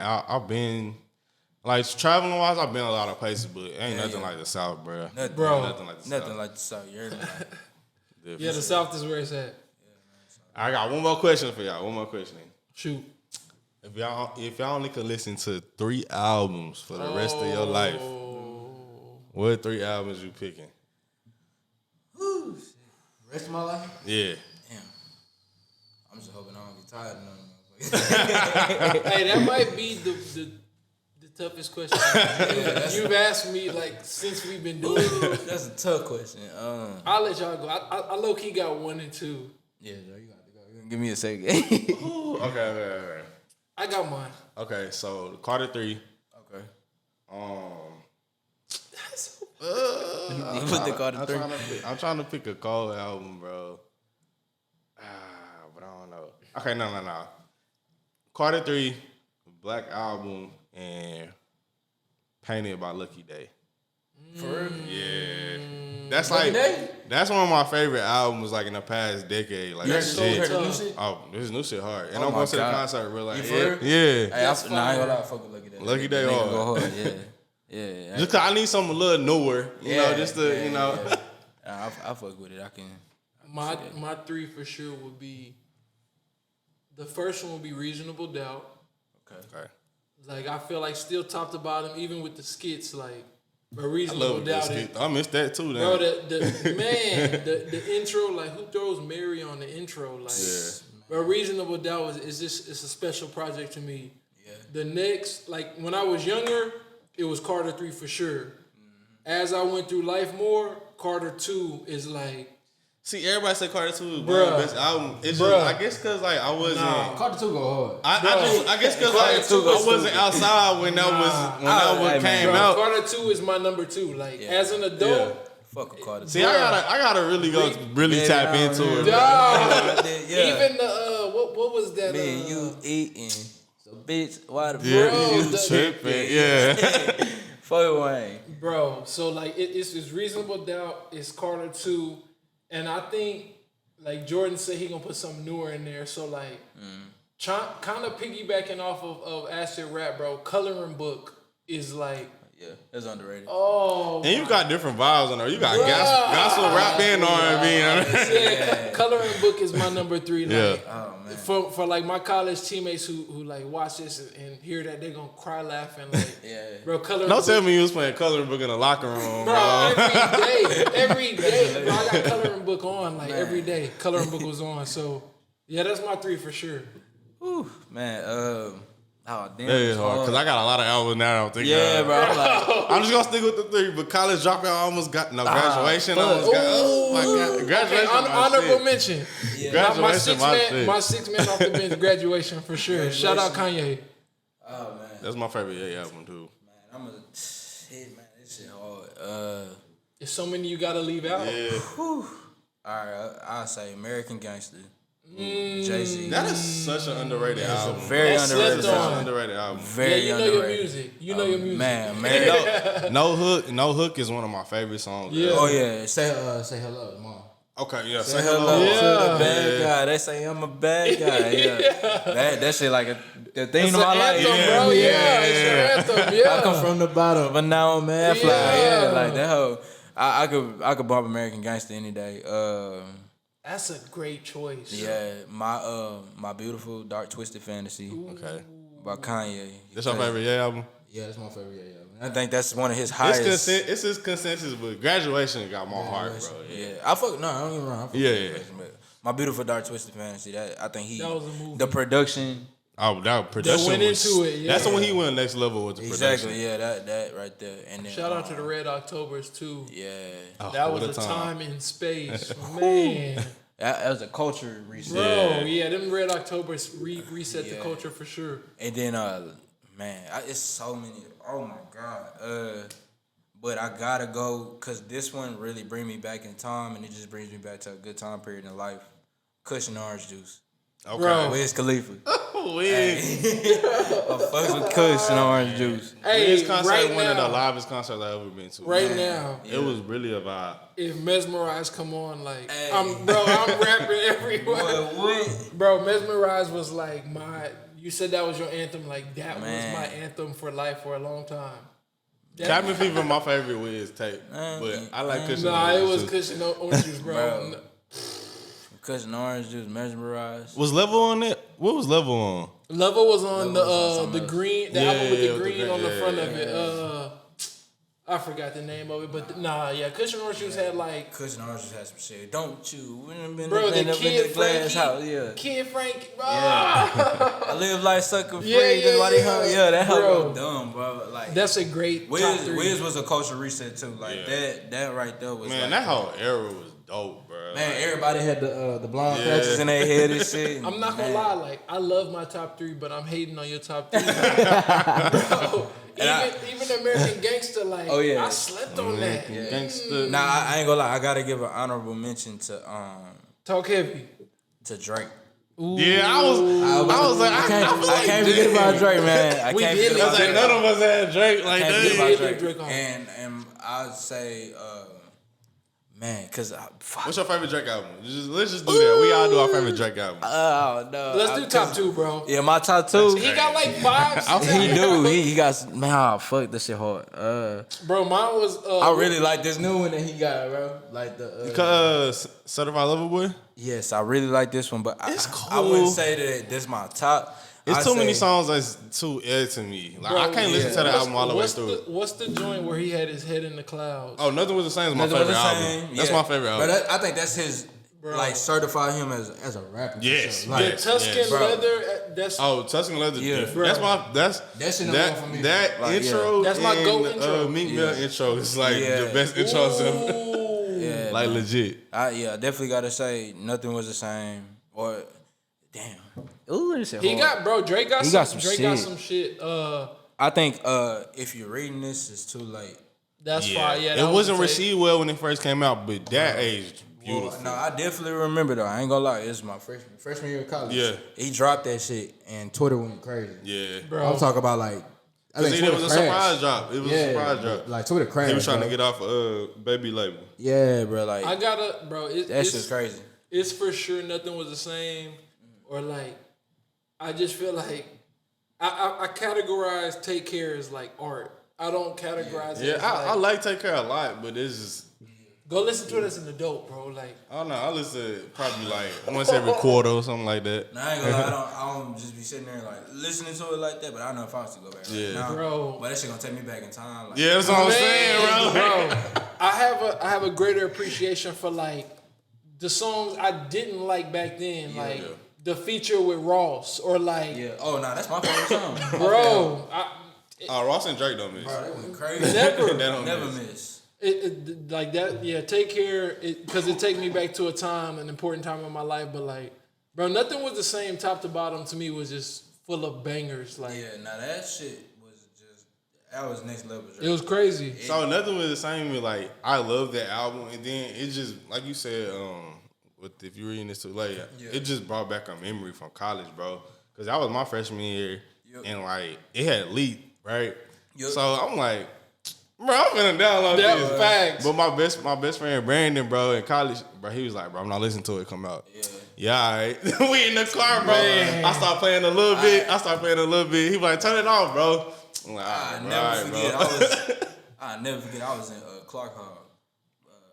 S1: like traveling wise. I've been a lot of places, but ain't nothing like the South, bro.
S3: Nothing like the South. You heard me?
S2: Yeah, the South is where it's at.
S1: I got one more question for y'all. One more question.
S2: Shoot.
S1: If y'all only could listen to 3 albums for the rest of your life, what 3 albums you picking?
S3: Woo, shit. Rest of my life?
S1: Yeah.
S3: Damn. I'm just hoping I don't get tired of nothing.
S2: Hey, that might be the toughest question. You've asked me like since we've been doing it.
S3: That's a tough question.
S2: I'll let y'all go. I low key got 1 and 2.
S3: Yeah, Joe, you got to go. Give me a second.
S1: Okay.
S2: I got mine.
S1: Okay, so Carter 3.
S3: Okay.
S2: That's so
S3: What they call the three?
S1: I'm trying to pick a cold album, bro. But I don't know. Okay, no. Carter 3, Black Album, and Painted by Lucky Day.
S3: For real?
S1: Yeah. That's
S3: Lucky
S1: like
S3: Day?
S1: that's one of my favorite albums like in the past decade. Like
S3: You heard
S1: shit.
S3: the new shit?
S1: Oh, this new shit hard. And
S3: Oh
S1: I'm
S3: my
S1: going to the
S3: God.
S1: concert real like
S3: You for real?
S1: yeah.
S3: Hey, I ain't gonna lie, I fuck with Lucky Day.
S1: Lucky Day
S3: Nigga
S1: hard.
S3: go hard, yeah.
S1: Just cause I need something a little newer, you know, just to you know.
S3: Yeah. I fuck with it. I can.
S2: My 3 for sure would be. The first one would be Reasonable Doubt.
S1: Okay.
S2: Like I feel like still top to bottom, even with the skits, like a
S1: I
S2: Reasonable
S1: love
S2: Doubt.
S1: this. I missed that too. Then.
S2: Bro, the intro, like who throws Mary on the intro, like. Bro, Reasonable Doubt it's a special project to me.
S3: Yeah.
S2: The next, like when I was younger, it was Carter 3 for sure. As I went through life more, Carter 2 is like.
S1: See, everybody say Carter 2 is one of
S2: Bruh.
S1: the best album. It's
S2: Bruh.
S1: just, I guess because like I wasn't.
S2: Nah.
S4: Carter 2 go hard.
S1: I guess because like
S3: Carter 2
S1: I
S3: was
S1: wasn't outside when that one came
S2: Bro,
S1: out.
S2: Carter 2 is my number 2. Like as an adult.
S1: Yeah.
S3: Fuck with Carter.
S1: See, I gotta really go tap into it. Man.
S2: Dog.
S3: Yeah.
S2: Even the what was that?
S3: Me and you eating. So bitch, why the
S1: Yeah,
S2: Bro,
S1: you
S2: the-
S1: tripping? Yeah.
S3: fuck Wayne?
S2: Bro, so like it's Reasonable Doubt, it's Carter 2, and I think like Jordan said he gonna put something newer in there. So like kind of piggybacking off of acid rap, bro. Coloring Book is like
S3: Yeah, that's underrated.
S2: oh.
S1: And you got different vibes on there. You got gospel rap and R&B.
S2: Yeah, Coloring Book is my number 3. Like,
S1: Yeah.
S3: Oh man.
S2: For like my college teammates who like watch this and hear that, they gonna cry laughing like
S3: Yeah.
S2: bro, Coloring
S1: Don't
S2: Book.
S1: tell me you was playing Coloring Book in the locker room,
S2: Bro,
S1: bro.
S2: every day. Bro, I got Coloring Book on like every day. Coloring Book was on, so yeah, that's my 3 for sure.
S3: Whew, man. Oh damn.
S1: That is hard because I got a lot of albums now. I'm thinking.
S3: Yeah, bro. I'm like,
S1: I'm just gonna stick with the 3. But college dropout almost got graduation. Almost got. Oh my god, graduation.
S2: Okay,
S1: my
S2: honorable
S1: shit.
S2: mention.
S1: Graduation,
S2: My six man off the bench, Graduation for sure. Shout out Kanye.
S3: oh man.
S1: That's my favorite Ye album too.
S3: Man, shit, man. This shit hard.
S2: There's so many you gotta leave out.
S1: Yeah,
S3: All right, I'll say American Gangster. Jay-Z.
S1: that is such an underrated album.
S3: Very
S2: That's
S3: underrated.
S2: slept
S1: Such
S2: on.
S1: an underrated album.
S3: Very
S2: Yeah, you know
S3: underrated.
S2: your music. You know your music.
S3: Man,
S1: No hook is one of my favorite songs.
S2: Yeah.
S3: Oh yeah.
S4: Say hello, mom.
S1: Okay, yeah.
S3: Say hello to
S2: Yeah.
S3: the bad guy. They say I'm a bad guy. Yeah. That shit like the theme
S2: It's
S3: of my
S2: an
S3: life.
S2: anthem, bro. Yeah, it's your anthem. Yeah.
S3: I come from the bottom, but now I'm mad fly.
S2: Yeah.
S3: Yeah, like that whole. I could bump American Gangster any day.
S2: That's a great choice.
S3: Yeah, my beautiful dark twisted fantasy
S1: Okay.
S3: by Kanye.
S1: That's your favorite Ye album?
S4: Yeah, that's my favorite. Yeah.
S3: I think that's one of his highest.
S1: It's his consensus, but Graduation got my heart, bro.
S3: Yeah, I fuck. No, I don't get me wrong. I fuck
S1: Yeah,
S3: with
S1: yeah.
S3: Graduation, but my beautiful dark twisted fantasy. That I think
S2: That was a movie.
S3: the production.
S1: Oh, that production
S2: went
S1: was,
S2: into it, yeah.
S1: That's when he went next level with the production.
S3: Exactly. Yeah, that right there. And then
S2: Shout out to the Red Octobers too.
S3: Yeah,
S1: Oh,
S2: That
S1: what
S2: was a time in space, man.
S3: that was a culture reset.
S2: Bro, yeah, them Red Octobers reset the culture for sure.
S3: And then man, it's so many. Oh my god. But I gotta go because this one really bring me back in time, and it just brings me back to a good time period in life. Cushion Orange Juice.
S1: Okay.
S2: Bro.
S3: Wiz Khalifa.
S1: Wig.
S3: I fuck with Cushion Orange Juice.
S2: Hey,
S1: His concert
S2: right
S1: one of the
S2: now,
S1: livest concerts I've ever been to.
S2: right now,
S1: It was really a vibe.
S2: if Mesmerize come on, like,
S3: Hey.
S2: I'm rapping everywhere.
S3: What?
S2: Bro, Mesmerize was like you said that was your anthem, like that
S3: Man.
S2: was my anthem for life for a long time.
S1: Cabin Fever, my favorite Wiz tape, but I like Cushion.
S2: Nah, it
S1: Orange
S2: was
S1: too.
S2: Cushion Orange Juice, bro.
S3: Bro. Cushion Orange Juice, Mesmerized.
S1: Was Level on it? What was Level on?
S2: Level was on
S3: Level was on something
S2: the
S3: else.
S2: green, the
S1: Yeah,
S2: album with
S1: yeah,
S2: the
S1: with the
S2: green
S1: green,
S2: on the
S1: yeah,
S2: front
S1: yeah,
S2: of it. I forgot the name of it, but Cushion Orange Juice had like,
S3: Cushion Orange Juice had some shit. Don't you?
S2: bro, the Kid
S3: glass
S2: Frankie,
S3: house. Yeah.
S2: Kid Frank, bro.
S3: I live like sucker free.
S2: Yeah,
S3: That's why they
S2: yeah,
S3: hung. Yeah, that hoe
S2: bro.
S3: go dumb, bro. Like
S2: That's a great top
S3: Wiz,
S2: three.
S3: Wiz was a culture reset too. Like
S1: Yeah.
S3: that right there was
S1: Man,
S3: like,
S1: that whole era was dope, bro. bro.
S3: Man,
S1: Like,
S3: everybody had the blonde patches in their head and shit.
S2: I'm not gonna lie, like I love my top 3, but I'm hating on your top 3. Bro, even American Gangster, like
S3: Oh, yeah.
S2: I slept on that.
S1: Gangsta.
S3: Nah, I ain't gonna lie. I gotta give an honorable mention to
S2: Talk heavy.
S3: Drake.
S1: Yeah, I was like,
S3: I can't forget about Drake, man. I
S2: We
S3: can't
S2: did
S3: forget
S2: it.
S3: about
S1: like,
S3: Drake.
S1: none of us had Drake like
S3: Can't forget
S1: that.
S3: about Drake.
S2: Drake on.
S3: And I'd say, man, cause fuck.
S1: What's your favorite Drake album? Let's just do that. We all do our favorite Drake album.
S3: Oh no.
S2: Let's do top 2, bro.
S3: Yeah, my top 2.
S2: He got like 5.
S3: He do. He got man. Fuck this shit hard.
S2: Bro, mine was.
S3: I really like this new one that he got, bro. Like the
S1: Because Certified Lover Boy.
S3: yes, I really like this one, but
S1: It's
S3: I wouldn't
S1: cool.
S3: say that this my top.
S1: It's
S3: I'd
S1: too many
S3: say-
S1: songs that's too air to me. Like
S2: Bro,
S1: I can't listen to the album all the way
S2: what's
S1: through it.
S2: What's the joint where he had his head in the clouds?
S1: Oh, Nothing Was the Same is my
S3: Nothing was
S1: favorite
S3: the
S1: album.
S3: same.
S1: That's
S3: Yeah.
S1: my favorite album.
S3: But I think that's his
S2: Bro.
S3: like certify him as a rapper. for
S1: Yes,
S3: sure. Like,
S1: yes.
S2: The Tuscan
S3: bro.
S2: leather. That's
S1: Oh, Tuscan Leather.
S3: Yeah.
S1: Different.
S2: Bro.
S1: That's
S3: That shit number one for me.
S1: That
S3: Like,
S1: intro.
S2: That's my
S1: and,
S2: GOAT intro.
S1: Meek Mill intro is like
S3: Yeah.
S1: the best intros ever.
S2: Ooh.
S3: yeah,
S1: Like
S3: man.
S1: legit.
S3: I definitely gotta say nothing was the same. Or damn. Ooh, this shit
S2: He
S3: hard.
S2: got Drake got
S3: He
S2: some,
S3: got some
S2: Drake got
S3: shit.
S2: some shit.
S3: I think if you're reading this, it's too late.
S2: That's fine. Yeah, that
S1: it
S2: was
S1: wasn't
S2: the tape.
S1: received well when it first came out, but that aged beautiful.
S3: Well, no, I definitely remember though. I ain't gonna lie. It's my freshman year of college.
S1: Yeah.
S3: He dropped that shit and Twitter went crazy.
S1: Yeah.
S2: Bro.
S3: I'm talking about like I think
S1: It
S3: Twitter
S1: was a
S3: crashed.
S1: surprise drop. It was a surprise drop.
S3: Like Twitter crashed.
S1: He was trying
S3: bro.
S1: to get off Baby label.
S3: Yeah, bro. Like
S2: I gotta, bro.
S3: that shit's crazy.
S2: It's for sure nothing was the same, or like, I just feel like I categorize Take Care as like art. I don't categorize it.
S1: Yeah,
S2: as
S1: I
S2: like,
S1: like Take Care a lot, but it's just
S2: go listen to it as an adult, bro. Like,
S1: I don't know. I listen to it probably like once every quarter or something like that.
S3: Now, I ain't gonna lie, I don't just be sitting there like listening to it like that, but I know if I was to go back right
S1: Yeah.
S3: now,
S2: Bro.
S3: but that shit gonna take me back in time. Like,
S1: Yeah, that's what I'm saying, bro.
S2: bro, I have a greater appreciation for like the songs I didn't like back then, like the feature with Ross or like,
S3: yeah. Oh, nah, that's my favorite song.
S2: bro,
S1: Oh, Ross and Drake don't miss.
S3: Bro, that went crazy.
S2: never.
S1: They don't
S3: Never
S1: miss.
S3: miss.
S2: It like that, yeah. Take Care, because it take me back to a time, an important time in my life. But like, bro, nothing was the same, top to bottom. To me, was just full of bangers. Like,
S3: Yeah, now that shit was just that was next level.
S2: it was crazy.
S1: So nothing was the same with like I love that album, and then it just like you said, if you're reading this too late, it just brought back a memory from college, bro. Because that was my freshman year, and like it had leaked, right?
S3: Yep.
S1: So I'm like, bro, I'm finna download
S2: That
S1: this.
S2: facts.
S1: But my best friend Brandon, bro, in college, bro, he was like, bro, I'm not listening to it come out. Yeah, all right. We in the car, bro.
S2: Man.
S1: I start playing a little bit. He was like, turn it off, bro. I'm like,
S3: I
S1: all
S3: never
S1: right,
S3: forget.
S1: bro.
S3: I never forget. I was in Clark Hall.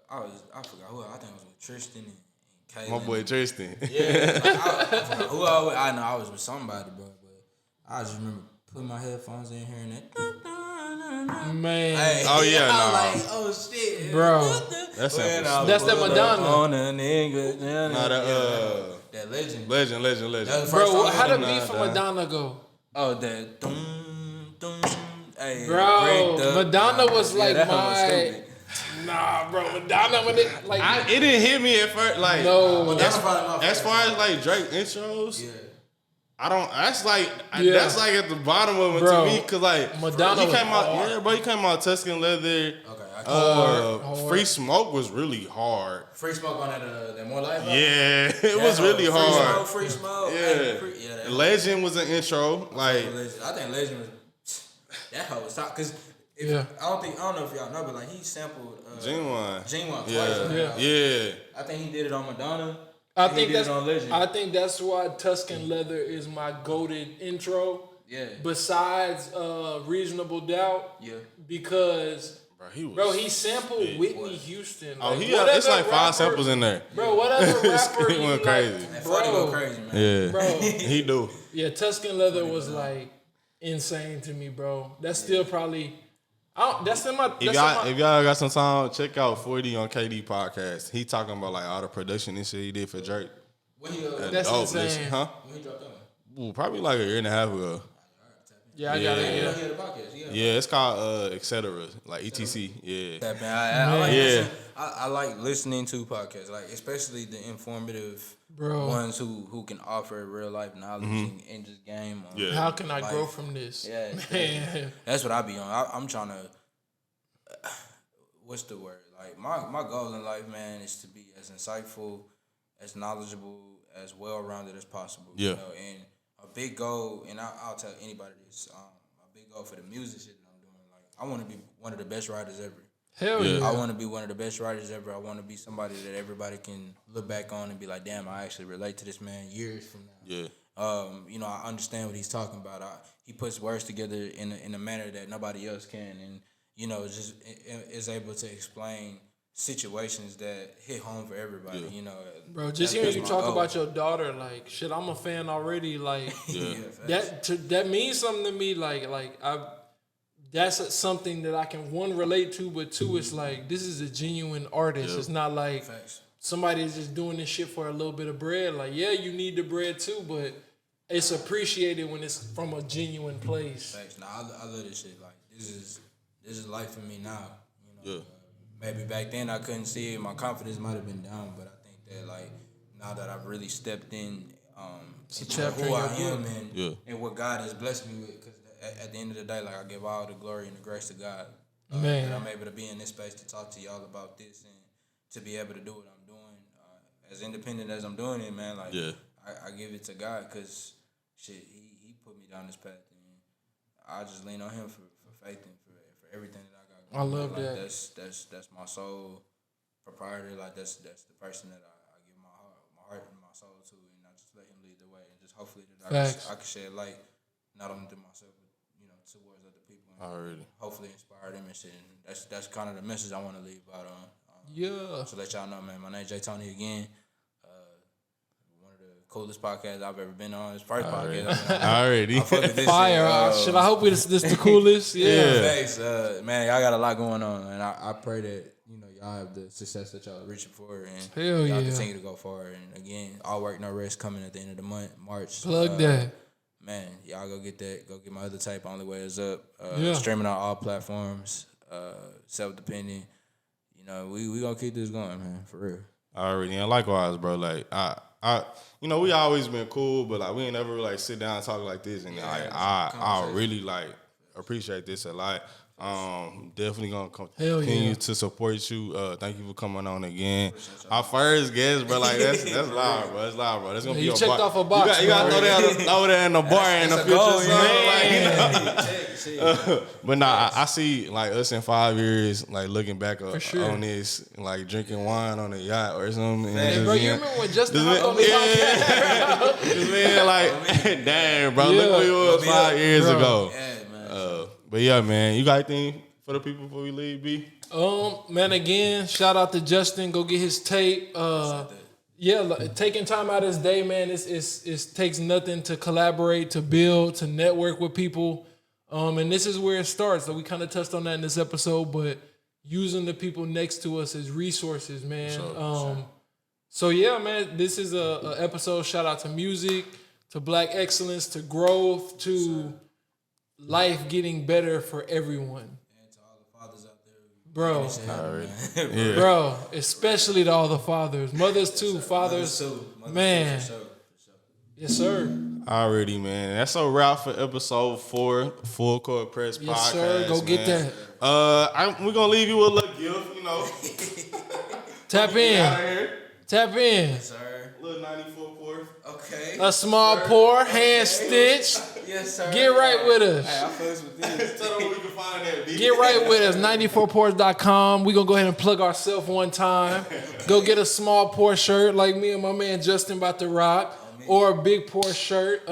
S3: I forgot who. I think I was with Tristan and Kaylin.
S1: My boy Tristan.
S3: Yeah, like, I forgot who I was. I know I was with somebody, bro. But I just remember putting my headphones in, hearing that.
S2: Man,
S3: Hey,
S1: Oh, yeah,
S3: I'm
S1: nah.
S3: like, oh shit,
S2: Bro.
S1: That's
S3: When
S1: simple.
S3: I
S2: That's that
S3: pull
S2: Madonna.
S3: up on a nigga.
S1: Nah,
S3: that legend.
S1: Legend.
S3: That was the first
S2: bro,
S3: song.
S2: how the
S1: Nah,
S2: beat from
S1: nah.
S2: Madonna go?
S3: Oh, that dum. Hey,
S2: Bro,
S3: break the-
S2: Madonna was
S3: Yeah,
S2: like
S3: that hoe was
S2: my.
S3: stupid.
S2: Nah, bro, Madonna when it like
S1: It didn't hit me at first. Like,
S2: no.
S3: That's probably my
S1: as
S3: favorite
S1: far as
S3: song.
S1: like Drake intros,
S3: Yeah.
S1: I don't. That's like
S2: Yeah.
S1: that's like at the bottom of it
S2: Bro,
S1: to me, cause like
S2: Madonna
S1: he
S2: was
S1: came out.
S2: hard.
S1: Yeah, bro, he came out Tuscan Leather.
S3: Okay,
S2: Hard.
S1: Free Smoke was really hard.
S3: Free Smoke on that More Life.
S1: Yeah, it was really hard.
S3: Free Smoke.
S1: Yeah,
S3: Hey, that
S1: Legend was an intro. Like,
S3: Legend. I think Legend was that hoe was top because
S2: Yeah.
S3: I don't know if y'all know, but like he sampled
S1: Genuine.
S3: Genuine twice.
S1: Yeah, yeah.
S3: I think he did it on Madonna.
S2: I
S3: and
S2: think
S3: he did
S2: that's
S3: it on Legend.
S2: I think that's why Tuscan Leather is my goated intro.
S3: Yeah.
S2: Besides Reasonable Doubt.
S3: Yeah.
S2: Because
S1: Bro,
S2: he sampled Whitney Houston.
S1: Oh,
S2: Like,
S1: he
S2: what
S1: it's
S2: other
S1: like 5
S2: rapper-
S1: samples in there.
S2: Bro, what other rapper
S1: He
S2: you
S1: went
S2: like,
S1: crazy.
S3: That 40 go
S2: bro?
S3: crazy, man.
S1: Yeah,
S2: Bro,
S1: he do.
S2: yeah, Tuscan Leather was like insane to me, bro. That's still probably. That's in my.
S1: If y'all got some time, check out 40 on KD podcast. He talking about like all the production and shit he did for Drake.
S3: When he
S2: That's
S1: Dope,
S2: insane.
S1: listen, huh?
S3: when he dropped that one.
S1: Ooh, probably like a year and a half ago.
S2: Yeah, I got it.
S3: Yeah,
S2: Yeah.
S3: the podcast.
S1: Yeah, it's called etc. Like ETC. Yeah.
S3: That man, I like
S1: Yeah.
S3: listening. I like listening to podcasts, like especially the informative ones who can offer real life knowledge and just game on.
S1: Yeah.
S2: How can I
S3: life.
S2: grow from this?
S3: Yeah,
S2: Man.
S3: that's what I be on. I'm trying to. What's the word? Like my goal in life, man, is to be as insightful, as knowledgeable, as well rounded as possible.
S1: Yeah.
S3: You know? And a big goal, and I'll tell anybody this. A big goal for the music shit that I'm doing. Like I want to be one of the best writers ever.
S2: Hell yeah.
S3: I want to be one of the best writers ever. I want to be somebody that everybody can look back on and be like, damn, I actually relate to this man years from now.
S1: Yeah.
S3: You know, I understand what he's talking about. He puts words together in a manner that nobody else can, and you know, just is able to explain situations that hit home for everybody.
S1: Yeah.
S3: You know,
S2: Bro, just hearing you talk about your daughter, like shit, I'm a fan already. Like that means something to me. That's something that I can one relate to, but two, it's like this is a genuine artist.
S1: Yeah.
S2: It's not like somebody is just doing this shit for a little bit of bread. Like, yeah, you need the bread too, but it's appreciated when it's from a genuine place.
S3: Facts. Nah, I love this shit. Like this is life for me now. You know,
S1: Yeah.
S3: Maybe back then I couldn't see it. My confidence might have been down, but I think that like now that I've really stepped in, into who I am and what God has blessed me with, because at the end of the day, like I give all the glory and the grace to God.
S2: Man,
S3: that I'm able to be in this space to talk to y'all about this and to be able to do what I'm doing, as independent as I'm doing it, man. Like I give it to God because shit, he put me down this path, and I just lean on Him for faith and for everything that I got going.
S2: I love
S3: like,
S2: that.
S3: That's my sole proprietor. Like that's the person that I give my heart and my soul to, and I just let Him lead the way, and just hopefully that I can shed light not only to myself, but you know, towards other people. And hopefully inspire them and shit. And that's kind of the message I want to leave out on. To let y'all know, man, my name's JToni again. One of the coolest podcasts I've ever been on. It's the first podcast.
S1: Already.
S2: Fire. Shit, I hope this the coolest. Yeah.
S3: Thanks. Man, y'all got a lot going on, and I pray that you know y'all have the success that y'all are reaching for, and y'all continue to go forward. And again, all work no rest coming at the end of the month, March.
S2: Plug that.
S3: Man, y'all go get that. Go get my other tape. Only Way Is Up. Streaming on all platforms. Self-dependent. You know, we gonna keep this going, man. For real.
S1: Already, and likewise, bro. Like I, you know, we always been cool, but like we ain't never like sit down and talk like this, and I really like appreciate this a lot. Definitely gonna continue to support you. Thank you for coming on again. Our first guest, bro. Like that's loud, bro. That's loud, bro. That's gonna be
S2: you
S1: a
S2: checked
S1: bar.
S2: off a box.
S1: You got to throw that in the bar in the future. But nah, I see like us in 5 years, like looking back on this, like drinking wine on a yacht or something.
S2: Hey, bro, you remember when Justin hopped on the podcast?
S1: Just being like, damn, bro, look where you was 5 years ago. But yeah, man, you got anything for the people before we leave, B?
S2: Man, again, shout out to Justin. Go get his tape. Taking time out of his day, man. It takes nothing to collaborate, to build, to network with people. And this is where it starts. So we kind of touched on that in this episode, but using the people next to us as resources, man. So yeah, man, this is a episode. Shout out to music, to Black excellence, to growth, to life getting better for everyone.
S3: And to all the fathers out there.
S2: Bro, especially to all the fathers. Mothers too, fathers. Man. Yes, sir.
S1: Already, man. That's a wrap for episode 4, Full Court Press Podcast.
S2: Yes, sir. Go get that.
S1: We're going to leave you with a little gift, you know.
S2: Tap in. Tap in.
S3: Yes, sir.
S1: Little 94 pour.
S3: Okay.
S2: A small pour, hand stitched.
S3: Yes, sir.
S2: Get right with us.
S3: Hey, I fucks with this.
S1: Tell them where we can find that, B.
S2: Get right with us. 94pours.com. We're going to go ahead and plug ourselves one time. Go get a small pour shirt like me and my man Justin about to rock. Or a big pour shirt.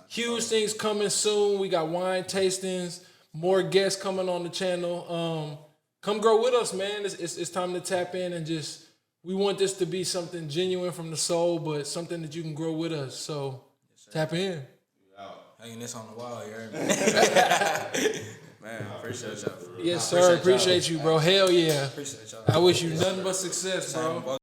S2: Huge things coming soon. We got wine tastings. More guests coming on the channel. Come grow with us, man. It's time to tap in and just, we want this to be something genuine from the soul, but something that you can grow with us. So tap in.
S3: Hanging this on the wall, you heard me? Man, I appreciate y'all.
S2: Yes, sir. Appreciate you, bro. Hell yeah.
S3: Appreciate y'all.
S2: I wish you nothing but success, bro.